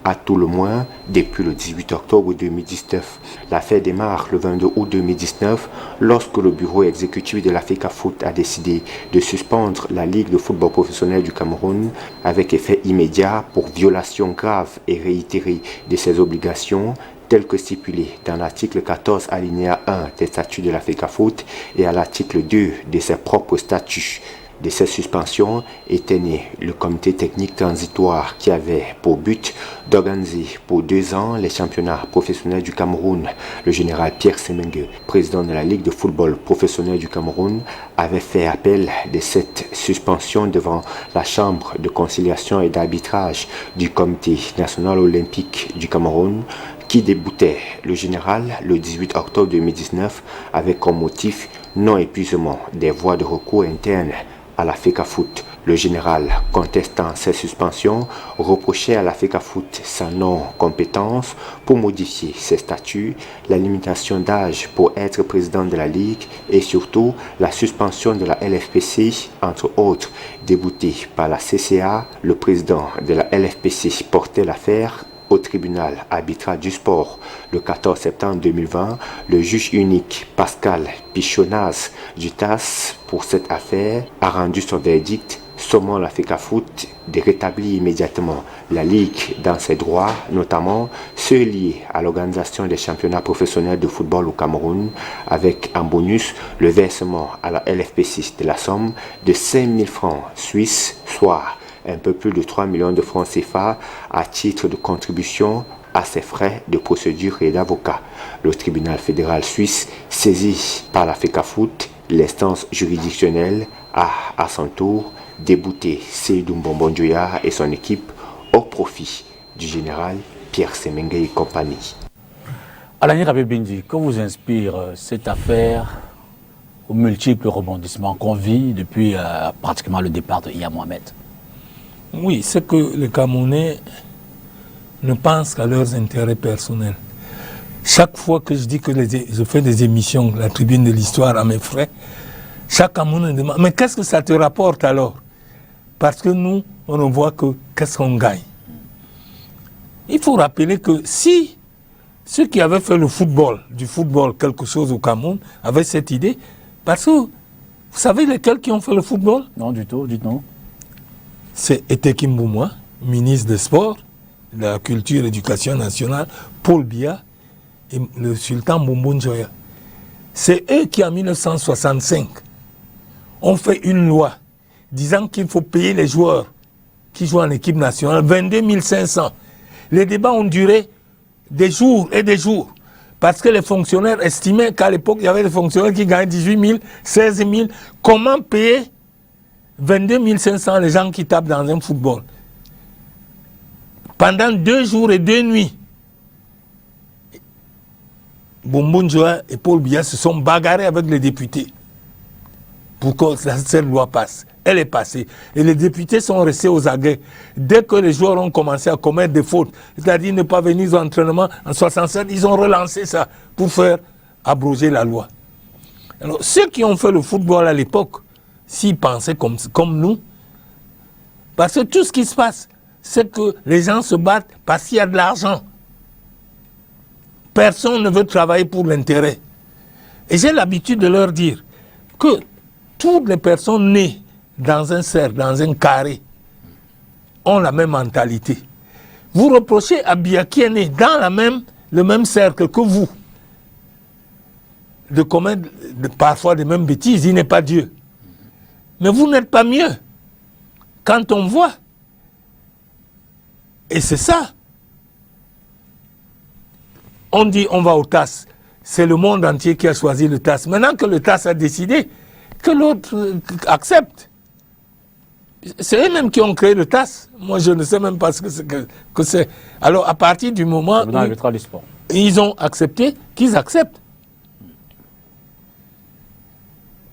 à tout le moins depuis le 18 octobre 2019. L'affaire démarre le 22 août 2019 lorsque le bureau exécutif de la FECAFOOT a décidé de suspendre la Ligue de football professionnel du Cameroun avec effet immédiat pour violation grave et réitérée de ses obligations telles que stipulées dans l'article 14 alinéa 1 des statuts de la FECAFOOT et à l'article 2 de ses propres statuts. de cette suspension était né le comité technique transitoire qui avait pour but d'organiser pour 2 ans les championnats professionnels du Cameroun. Le général Pierre Semengue, président de la Ligue de football professionnel du Cameroun, avait fait appel de cette suspension devant la Chambre de conciliation et d'arbitrage du Comité national olympique du Cameroun, qui déboutait le général le 18 octobre 2019 avec comme motif non-épuisement des voies de recours internes à la FECAFOOT. Le général, contestant ces suspensions, reprochait à la FECAFOOT sa non-compétence pour modifier ses statuts, la limitation d'âge pour être président de la Ligue et surtout la suspension de la LFPC, entre autres. Débouté par la CCA, le président de la LFPC portait l'affaire au tribunal arbitral du sport. Le 14 septembre 2020, le juge unique Pascal Pichonaz du TAS pour cette affaire a rendu son verdict sommant la FECAFOOT de rétablir immédiatement la Ligue dans ses droits, notamment ceux liés à l'organisation des championnats professionnels de football au Cameroun, avec en bonus le versement à la LFP6 de la somme de 5 000 francs suisses, soit un peu plus de 3 millions de francs CFA à titre de contribution à ses frais de procédure et d'avocat. Le tribunal fédéral suisse, saisi par la FECAFOOT, l'instance juridictionnelle, a à son tour débouté Seydou Mbonjoya et son équipe au profit du général Pierre Semengue et compagnie. Alani Rabebindi, que vous inspire cette affaire aux multiples rebondissements qu'on vit depuis pratiquement le départ de Yaya Mohamed? Oui, c'est que les Camerounais ne pensent qu'à leurs intérêts personnels. Chaque fois que je dis que je fais des émissions, la tribune de l'histoire à mes frères, chaque Camerounais demande, mais qu'est-ce que ça te rapporte alors? Parce que nous, on ne voit que qu'est-ce qu'on gagne. Il faut rappeler que si ceux qui avaient fait du football quelque chose au Cameroun, avaient cette idée, parce que vous savez lesquels qui ont fait le football? Non, du tout, dites-nous. C'est Etekim Boumoua, ministre des Sports, de la Culture et Éducation nationale, Paul Biya et le sultan Mbonjoya. C'est eux qui, en 1965, ont fait une loi disant qu'il faut payer les joueurs qui jouent en équipe nationale 22 500. Les débats ont duré des jours et des jours, parce que les fonctionnaires estimaient qu'à l'époque, il y avait des fonctionnaires qui gagnaient 18 000, 16 000. Comment payer 22 500 les gens qui tapent dans un football? Pendant 2 jours et 2 nuits, Mbonjoya et Paul Biya se sont bagarrés avec les députés pour que cette loi passe. Elle est passée. Et les députés sont restés aux aguets. Dès que les joueurs ont commencé à commettre des fautes, c'est-à-dire ne pas venir aux entraînements, en 1967, ils ont relancé ça pour faire abroger la loi. Alors, ceux qui ont fait le football à l'époque, s'ils pensaient comme nous, parce que tout ce qui se passe, c'est que les gens se battent parce qu'il y a de l'argent. Personne ne veut travailler pour l'intérêt. Et j'ai l'habitude de leur dire que toutes les personnes nées dans un cercle, dans un carré, ont la même mentalité. Vous reprochez à Biya qui est né dans le même cercle que vous de commettre parfois des mêmes bêtises, il n'est pas Dieu. Mais vous n'êtes pas mieux. Quand on voit, et c'est ça, on dit on va au TAS. C'est le monde entier qui a choisi le TAS. Maintenant que le TAS a décidé, que l'autre accepte. C'est eux-mêmes qui ont créé le TAS. Moi, je ne sais même pas ce que c'est. Alors, à partir du moment où ils ont accepté, qu'ils acceptent.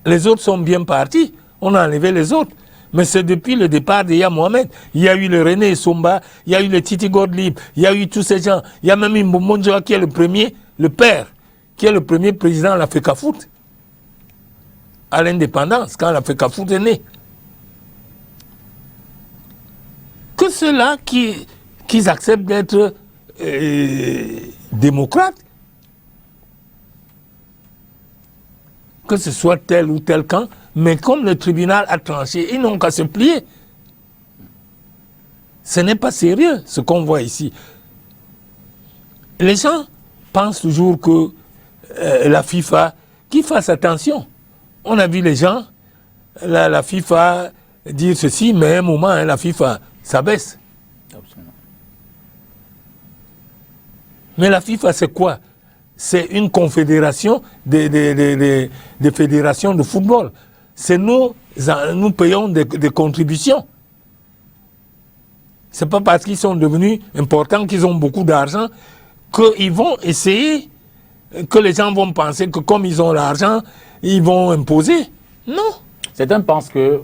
Les autres sont bien partis. On a enlevé les autres. Mais c'est depuis le départ de Yaya Mohamed. Il y a eu le René Somba, il y a eu le Titi Godlib, il y a eu tous ces gens. Il y a même Mbonjoya qui est le premier, le père, qui est le premier président de la FECAFOOT à l'indépendance, quand la FECAFOOT est née. Que ceux-là qui acceptent d'être démocrates, que ce soit tel ou tel camp, mais comme le tribunal a tranché, ils n'ont qu'à se plier. Ce n'est pas sérieux, ce qu'on voit ici. Les gens pensent toujours que la FIFA, qu'ils fassent attention. On a vu les gens la FIFA dire ceci, mais à un moment, hein, la FIFA, ça baisse. Absolument. Mais la FIFA, c'est quoi? C'est une confédération des fédérations de football. C'est nous payons des contributions. C'est pas parce qu'ils sont devenus importants, qu'ils ont beaucoup d'argent, qu'ils vont essayer, que les gens vont penser que comme ils ont l'argent, ils vont imposer. Non. Certains pensent que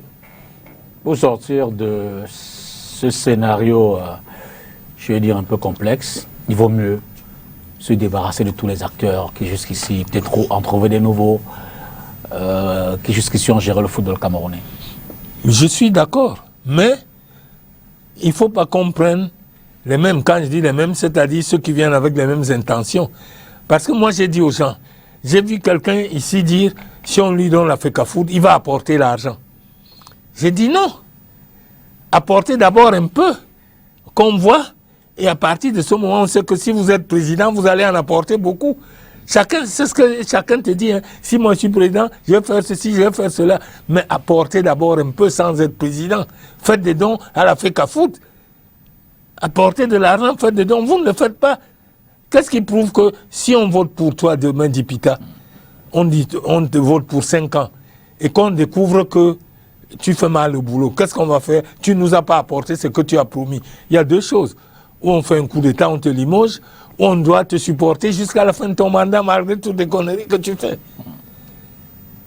pour sortir de ce scénario, je vais dire un peu complexe, il vaut mieux se débarrasser de tous les acteurs qui jusqu'ici, peut-être en trouver des nouveaux, qui jusqu'ici ont géré le football camerounais. Je suis d'accord, mais il ne faut pas qu'on prenne les mêmes. Quand je dis les mêmes, c'est-à-dire ceux qui viennent avec les mêmes intentions. Parce que moi, j'ai dit aux gens, j'ai vu quelqu'un ici dire, si on lui donne la FECAFOOT, il va apporter l'argent. J'ai dit non. Apportez d'abord un peu, qu'on voit, et à partir de ce moment, on sait que si vous êtes président, vous allez en apporter beaucoup. Chacun, c'est ce que chacun te dit. Hein. Si moi je suis président, je vais faire ceci, je vais faire cela. Mais apportez d'abord un peu sans être président. Faites des dons à la FECAFOOT. Apportez de l'argent, faites des dons. Vous ne le faites pas. Qu'est-ce qui prouve que si on vote pour toi demain, Dipita, on te vote pour 5 ans, et qu'on découvre que tu fais mal le boulot, qu'est-ce qu'on va faire? Tu ne nous as pas apporté ce que tu as promis. Il y a deux choses. Ou on fait un coup d'État, on te limoge, ou on doit te supporter jusqu'à la fin de ton mandat malgré toutes les conneries que tu fais.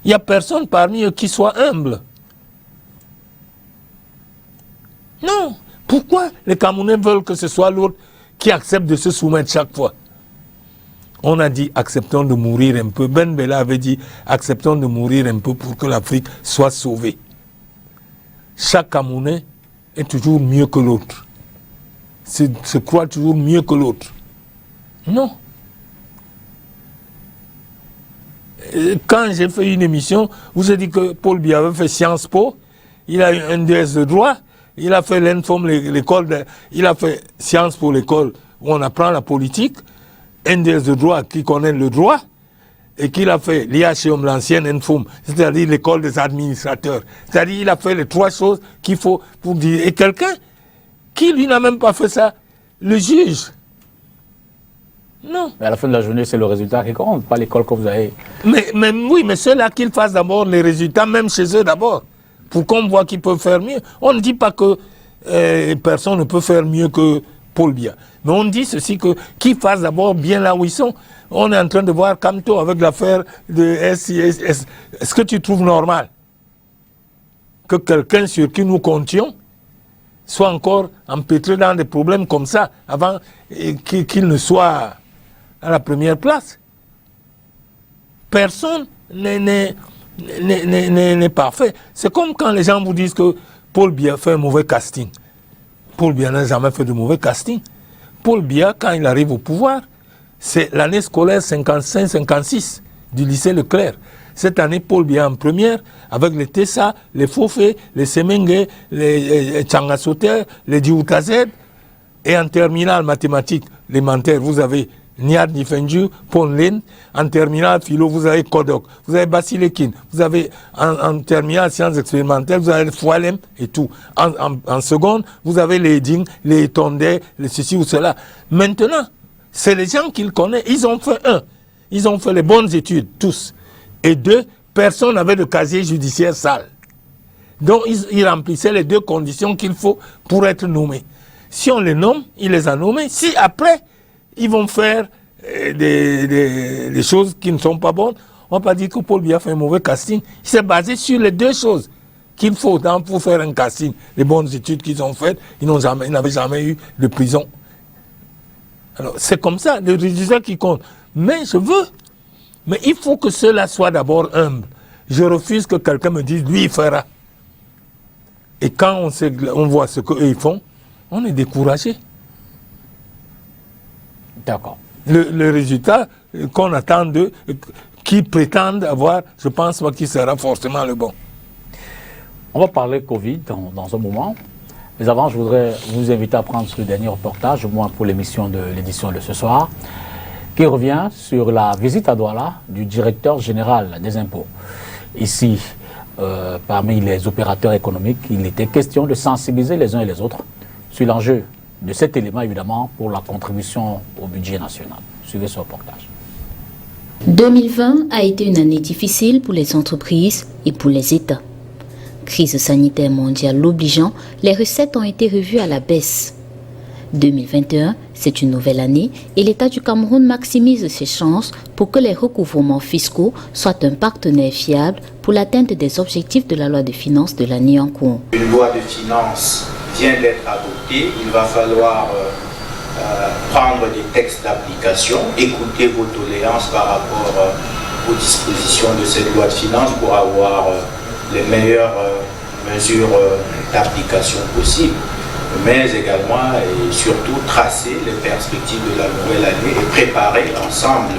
Il n'y a personne parmi eux qui soit humble. Non. Pourquoi les Camerounais veulent que ce soit l'autre qui accepte de se soumettre chaque fois? On a dit acceptons de mourir un peu. Ben Bella avait dit acceptons de mourir un peu pour que l'Afrique soit sauvée. Chaque Camerounais est toujours mieux que l'autre. Se croit toujours mieux que l'autre. Non. Quand j'ai fait une émission, vous avez dit que Paul Biya avait fait Sciences Po, il a eu un DS de droit, il a fait l'INFOM, l'école, il a fait Sciences Po, l'école où on apprend la politique, un DS de droit qui connaît le droit, et qu'il a fait l'IHM, l'ancienne INFOM, c'est-à-dire l'école des administrateurs. C'est-à-dire il a fait les 3 choses qu'il faut pour dire. Et quelqu'un qui, lui, n'a même pas fait ça, le juge. Non. Mais à la fin de la journée, c'est le résultat qui compte, pas l'école que vous avez. Mais oui, mais ceux-là qu'ils fassent d'abord les résultats, même chez eux d'abord, pour qu'on voit qu'ils peuvent faire mieux. On ne dit pas que personne ne peut faire mieux que Paul Biya. Mais on dit ceci, qu'ils fassent d'abord bien là où ils sont. On est en train de voir Camto avec l'affaire de SIS. Est-ce que tu trouves normal que quelqu'un sur qui nous comptions soit encore empêtré dans des problèmes comme ça avant qu'il ne soit à la première place? Personne n'est parfait. C'est comme quand les gens vous disent que Paul Biya fait un mauvais casting. Paul Biya n'a jamais fait de mauvais casting. Paul Biya, quand il arrive au pouvoir, c'est l'année scolaire 55-56 du lycée Leclerc. Cette année, Paul Biya en première, avec les Tessa, les Fofé, les Semenge, les Tchangasoter, les Dioutazed, et en terminale mathématiques élémentaires, vous avez Niad Nifenju, Ponlen, en terminale philo, vous avez Kodok, vous avez Basilekin, vous avez en terminale sciences expérimentales, vous avez Foualem et tout. En seconde, vous avez les Ding, les Tondé, les ceci ou cela. Maintenant, c'est les gens qu'ils connaissent, ils ont fait ils ont fait les bonnes études, tous. Et 2, personne n'avait de casier judiciaire sale. Donc, ils remplissaient les 2 conditions qu'il faut pour être nommés. Si on les nomme, il les a nommés. Si après, ils vont faire des choses qui ne sont pas bonnes, on ne va pas dire que Paul Biya fait un mauvais casting. Il s'est basé sur les 2 choses qu'il faut pour faire un casting. Les bonnes études qu'ils ont faites, ils n'avaient jamais eu de prison. Alors, c'est comme ça, le résultat qui compte. Mais mais il faut que ceux-là soient d'abord humbles. Je refuse que quelqu'un me dise, lui, il fera. Et quand on voit ce qu'eux, ils font, on est découragé. D'accord. Le résultat qu'on attend d'eux, qu'ils prétendent avoir, je pense pas qu'il sera forcément le bon. On va parler Covid dans un moment. Mais avant, je voudrais vous inviter à prendre ce dernier reportage, au moins pour l'édition de ce soir, qui revient sur la visite à Douala du directeur général des impôts. Ici, parmi les opérateurs économiques, il était question de sensibiliser les uns et les autres sur l'enjeu de cet élément, évidemment, pour la contribution au budget national. Suivez ce reportage. 2020 a été une année difficile pour les entreprises et pour les États. Crise sanitaire mondiale l'obligeant, les recettes ont été revues à la baisse. 2021, c'est une nouvelle année et l'État du Cameroun maximise ses chances pour que les recouvrements fiscaux soient un partenaire fiable pour l'atteinte des objectifs de la loi de finances de l'année en cours. Une loi de finances vient d'être adoptée, il va falloir prendre des textes d'application, écouter vos doléances par rapport aux dispositions de cette loi de finances pour avoir les meilleures mesures d'application possibles, mais également et surtout tracer les perspectives de la nouvelle année et préparer ensemble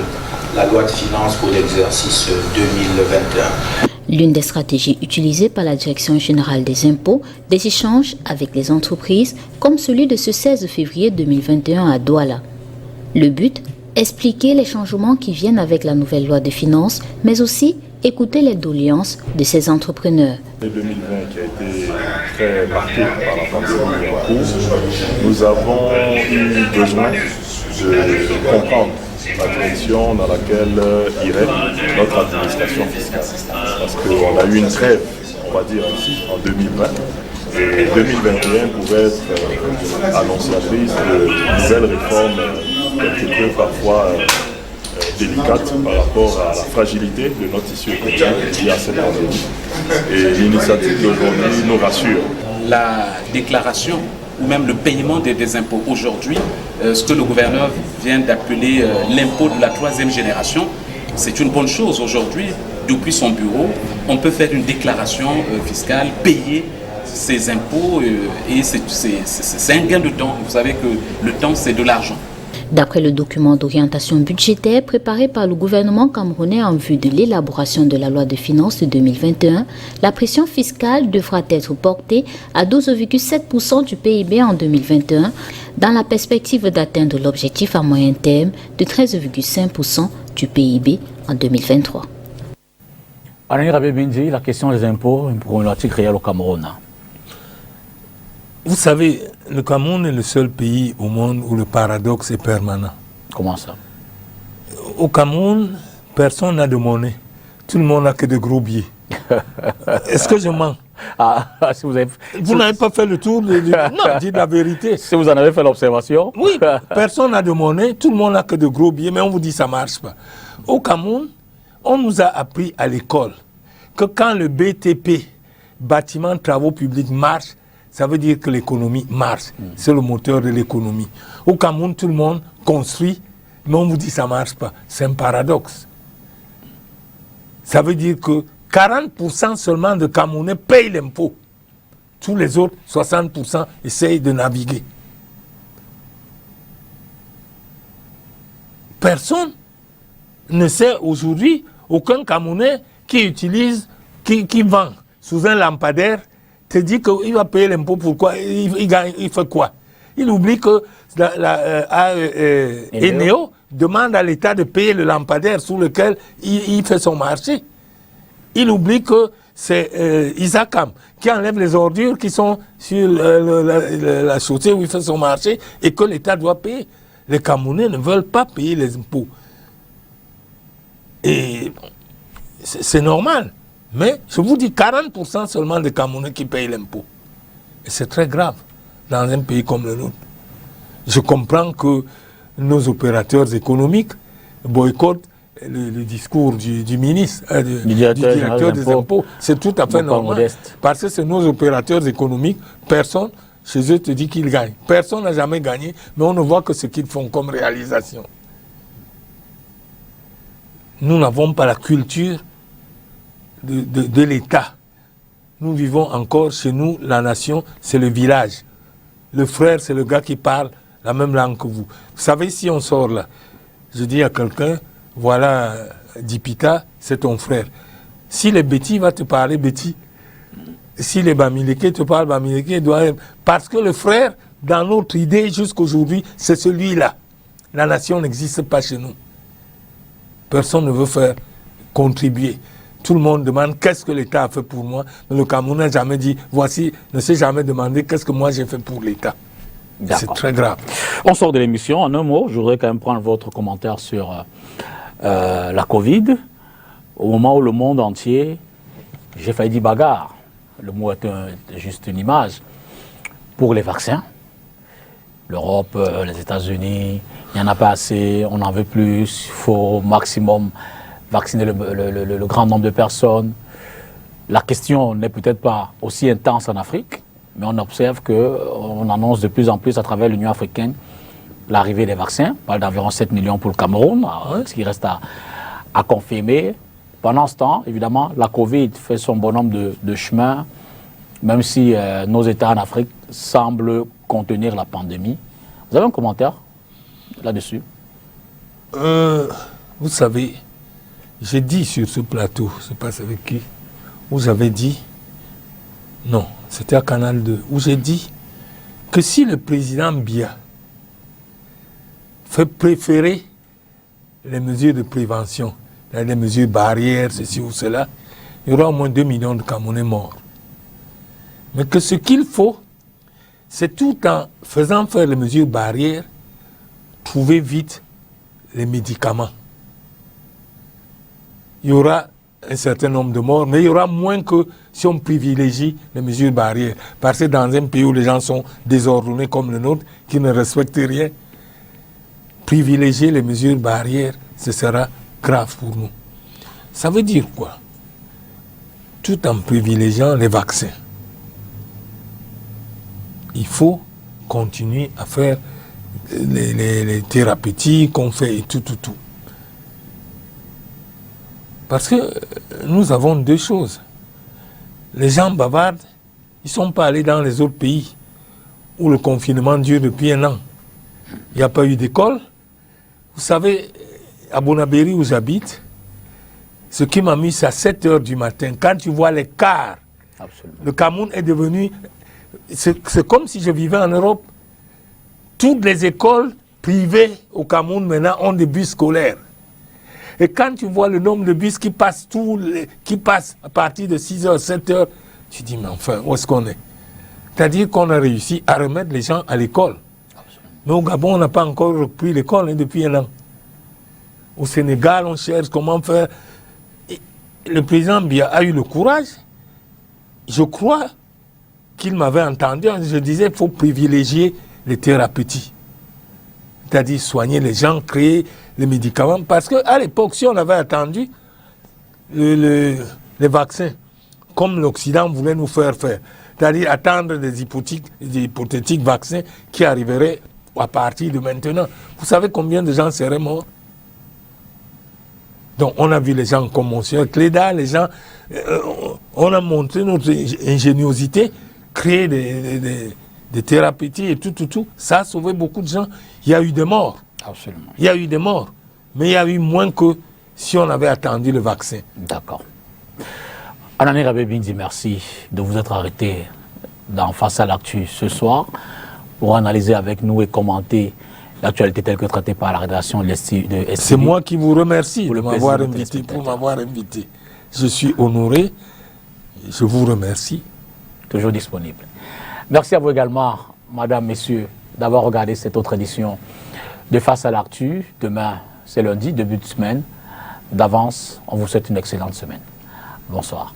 la loi de finances pour l'exercice 2021. L'une des stratégies utilisées par la Direction générale des impôts, des échanges avec les entreprises, comme celui de ce 16 février 2021 à Douala. Le but, expliquer les changements qui viennent avec la nouvelle loi de finances, mais aussi écouter les doléances de ces entrepreneurs. 2020 qui a été très marqué par la pandémie en cours, nous avons eu besoin de comprendre la direction dans laquelle irait notre administration fiscale. Parce qu'on a eu une trêve, on va dire ici, en 2020. Et 2021 pouvait être annonciatrice de nouvelles réformes quelque peu parfois délicates par rapport à la fragilité de notre tissu économique lié à cette pandémie. Et l'initiative d'aujourd'hui nous rassure. La déclaration ou même le paiement des impôts aujourd'hui, ce que le gouverneur vient d'appeler l'impôt de la troisième génération, c'est une bonne chose. Aujourd'hui, depuis son bureau, on peut faire une déclaration fiscale, payer ses impôts et c'est un gain de temps. Vous savez que le temps, c'est de l'argent. D'après le document d'orientation budgétaire préparé par le gouvernement camerounais en vue de l'élaboration de la loi de finances de 2021, la pression fiscale devra être portée à 12,7% du PIB en 2021, dans la perspective d'atteindre l'objectif à moyen terme de 13,5% du PIB en 2023. Alain Rabé-Bindi, la question des impôts, une problématique réelle au Cameroun. Vous savez, le Cameroun est le seul pays au monde où le paradoxe est permanent. Comment ça? Au Cameroun, personne n'a de monnaie. Tout le monde n'a que de gros billets. Est-ce que je mens? Si vous avez... Vous n'avez pas fait le tour de... Non, dites la vérité. Si vous en avez fait l'observation. Oui, personne n'a de monnaie, tout le monde n'a que de gros billets, mais on vous dit que ça ne marche pas. Au Cameroun, on nous a appris à l'école que quand le BTP, bâtiment travaux publics, marche, ça veut dire que l'économie marche. C'est le moteur de l'économie. Au Cameroun, tout le monde construit, mais on vous dit que ça ne marche pas. C'est un paradoxe. Ça veut dire que 40% seulement de Camerounais payent l'impôt. Tous les autres, 60%, essayent de naviguer. Personne ne sait aujourd'hui, aucun Camerounais qui vend sous un lampadaire, te dit qu'il va payer l'impôt. Pourquoi? Il fait quoi? Il oublie que Eneo demande à l'État de payer le lampadaire sous lequel il fait son marché. Il oublie que c'est Isakam qui enlève les ordures qui sont sur la chaussée où il fait son marché et que l'État doit payer. Les Camerounais ne veulent pas payer les impôts. Et c'est normal. Mais je vous dis 40% seulement des Camerounais qui payent l'impôt. Et c'est très grave dans un pays comme le nôtre. Je comprends que nos opérateurs économiques boycottent le discours du ministre, du directeur des impôts. C'est tout à fait normal. Parce que c'est nos opérateurs économiques. Personne chez eux te dit qu'ils gagnent. Personne n'a jamais gagné, mais on ne voit que ce qu'ils font comme réalisation. Nous n'avons pas la culture de l'État. Nous vivons encore chez nous, la nation, c'est le village. Le frère, c'est le gars qui parle la même langue que vous. Vous savez, si on sort là, je dis à quelqu'un, voilà, Dipita, c'est ton frère. Si les Bétis va te parler Bétis, si les Bamileke te parlent Bamileke, parce que le frère, dans notre idée jusqu'aujourd'hui, c'est celui-là. La nation n'existe pas chez nous. Personne ne veut faire contribuer. Tout le monde demande qu'est-ce que l'État a fait pour moi. Mais le Cameroun n'a jamais dit, ne s'est jamais demandé qu'est-ce que moi j'ai fait pour l'État. C'est très grave. On sort de l'émission. En un mot, je voudrais quand même prendre votre commentaire sur la Covid. Au moment où le monde entier, j'ai failli dire bagarre, le mot est juste une image, pour les vaccins. L'Europe, les États-Unis, il n'y en a pas assez, on en veut plus, il faut au maximum vacciner le grand nombre de personnes. La question n'est peut-être pas aussi intense en Afrique, mais on observe qu'on annonce de plus en plus à travers l'Union africaine l'arrivée des vaccins. On parle d'environ 7 millions pour le Cameroun, ce qui reste à confirmer. Pendant ce temps, évidemment, la Covid fait son bonhomme de chemin, même si nos États en Afrique semblent contenir la pandémie. Vous avez un commentaire là-dessus? Vous savez, j'ai dit sur ce plateau, je ne sais pas avec qui, vous avez dit, non, c'était à Canal 2, où j'ai dit que si le président Biya fait préférer les mesures de prévention, les mesures barrières, ceci ou cela, il y aura au moins 2 millions de Camerounais morts. Mais que ce qu'il faut, c'est tout en faisant faire les mesures barrières, trouver vite les médicaments. Il y aura un certain nombre de morts, mais il y aura moins que si on privilégie les mesures barrières. Parce que dans un pays où les gens sont désordonnés comme le nôtre, qui ne respectent rien, privilégier les mesures barrières, ce sera grave pour nous. Ça veut dire quoi? Tout en privilégiant les vaccins. Il faut continuer à faire les thérapeutiques qu'on fait et tout. Parce que nous avons deux choses. Les gens bavardent, ils ne sont pas allés dans les autres pays où le confinement dure depuis 1 an. Il n'y a pas eu d'école. Vous savez, à Bonabéry où j'habite, ce qui m'a mis, c'est à 7 h du matin. Quand tu vois les cars, le Cameroun est devenu... C'est comme si je vivais en Europe. Toutes les écoles privées au Cameroun maintenant ont des bus scolaires. Et quand tu vois le nombre de bus qui passent, à partir de 6 h, 7 h, tu dis, mais enfin, où est-ce qu'on est? C'est-à-dire qu'on a réussi à remettre les gens à l'école. Mais au Gabon, on n'a pas encore repris l'école depuis 1 an. Au Sénégal, on cherche comment faire. Et le président Biya a eu le courage. Je crois qu'il m'avait entendu. Je disais qu'il faut privilégier les thérapeutiques. C'est-à-dire soigner les gens, créer les médicaments. Parce qu'à l'époque, si on avait attendu les vaccins, comme l'Occident voulait nous faire, c'est-à-dire attendre des hypothétiques vaccins qui arriveraient à partir de maintenant. Vous savez combien de gens seraient morts? Donc on a vu les gens comme Monsieur Cléda, les gens, on a montré notre ingéniosité, créer des thérapeutiques et tout. Ça a sauvé beaucoup de gens. Il y a eu des morts. Absolument. Il y a eu des morts. Mais il y a eu moins que si on avait attendu le vaccin. D'accord. Anani Rabé-Bindi, merci de vous être arrêté dans Face à l'actu ce soir pour analyser avec nous et commenter l'actualité telle que traitée par la rédaction de STV. C'est moi qui vous remercie pour m'avoir invité. Je suis honoré. Je vous remercie. Toujours disponible. Merci à vous également, madame, messieurs, d'avoir regardé cette autre édition de Face à l'actu. Demain, c'est lundi, début de semaine. D'avance, on vous souhaite une excellente semaine. Bonsoir.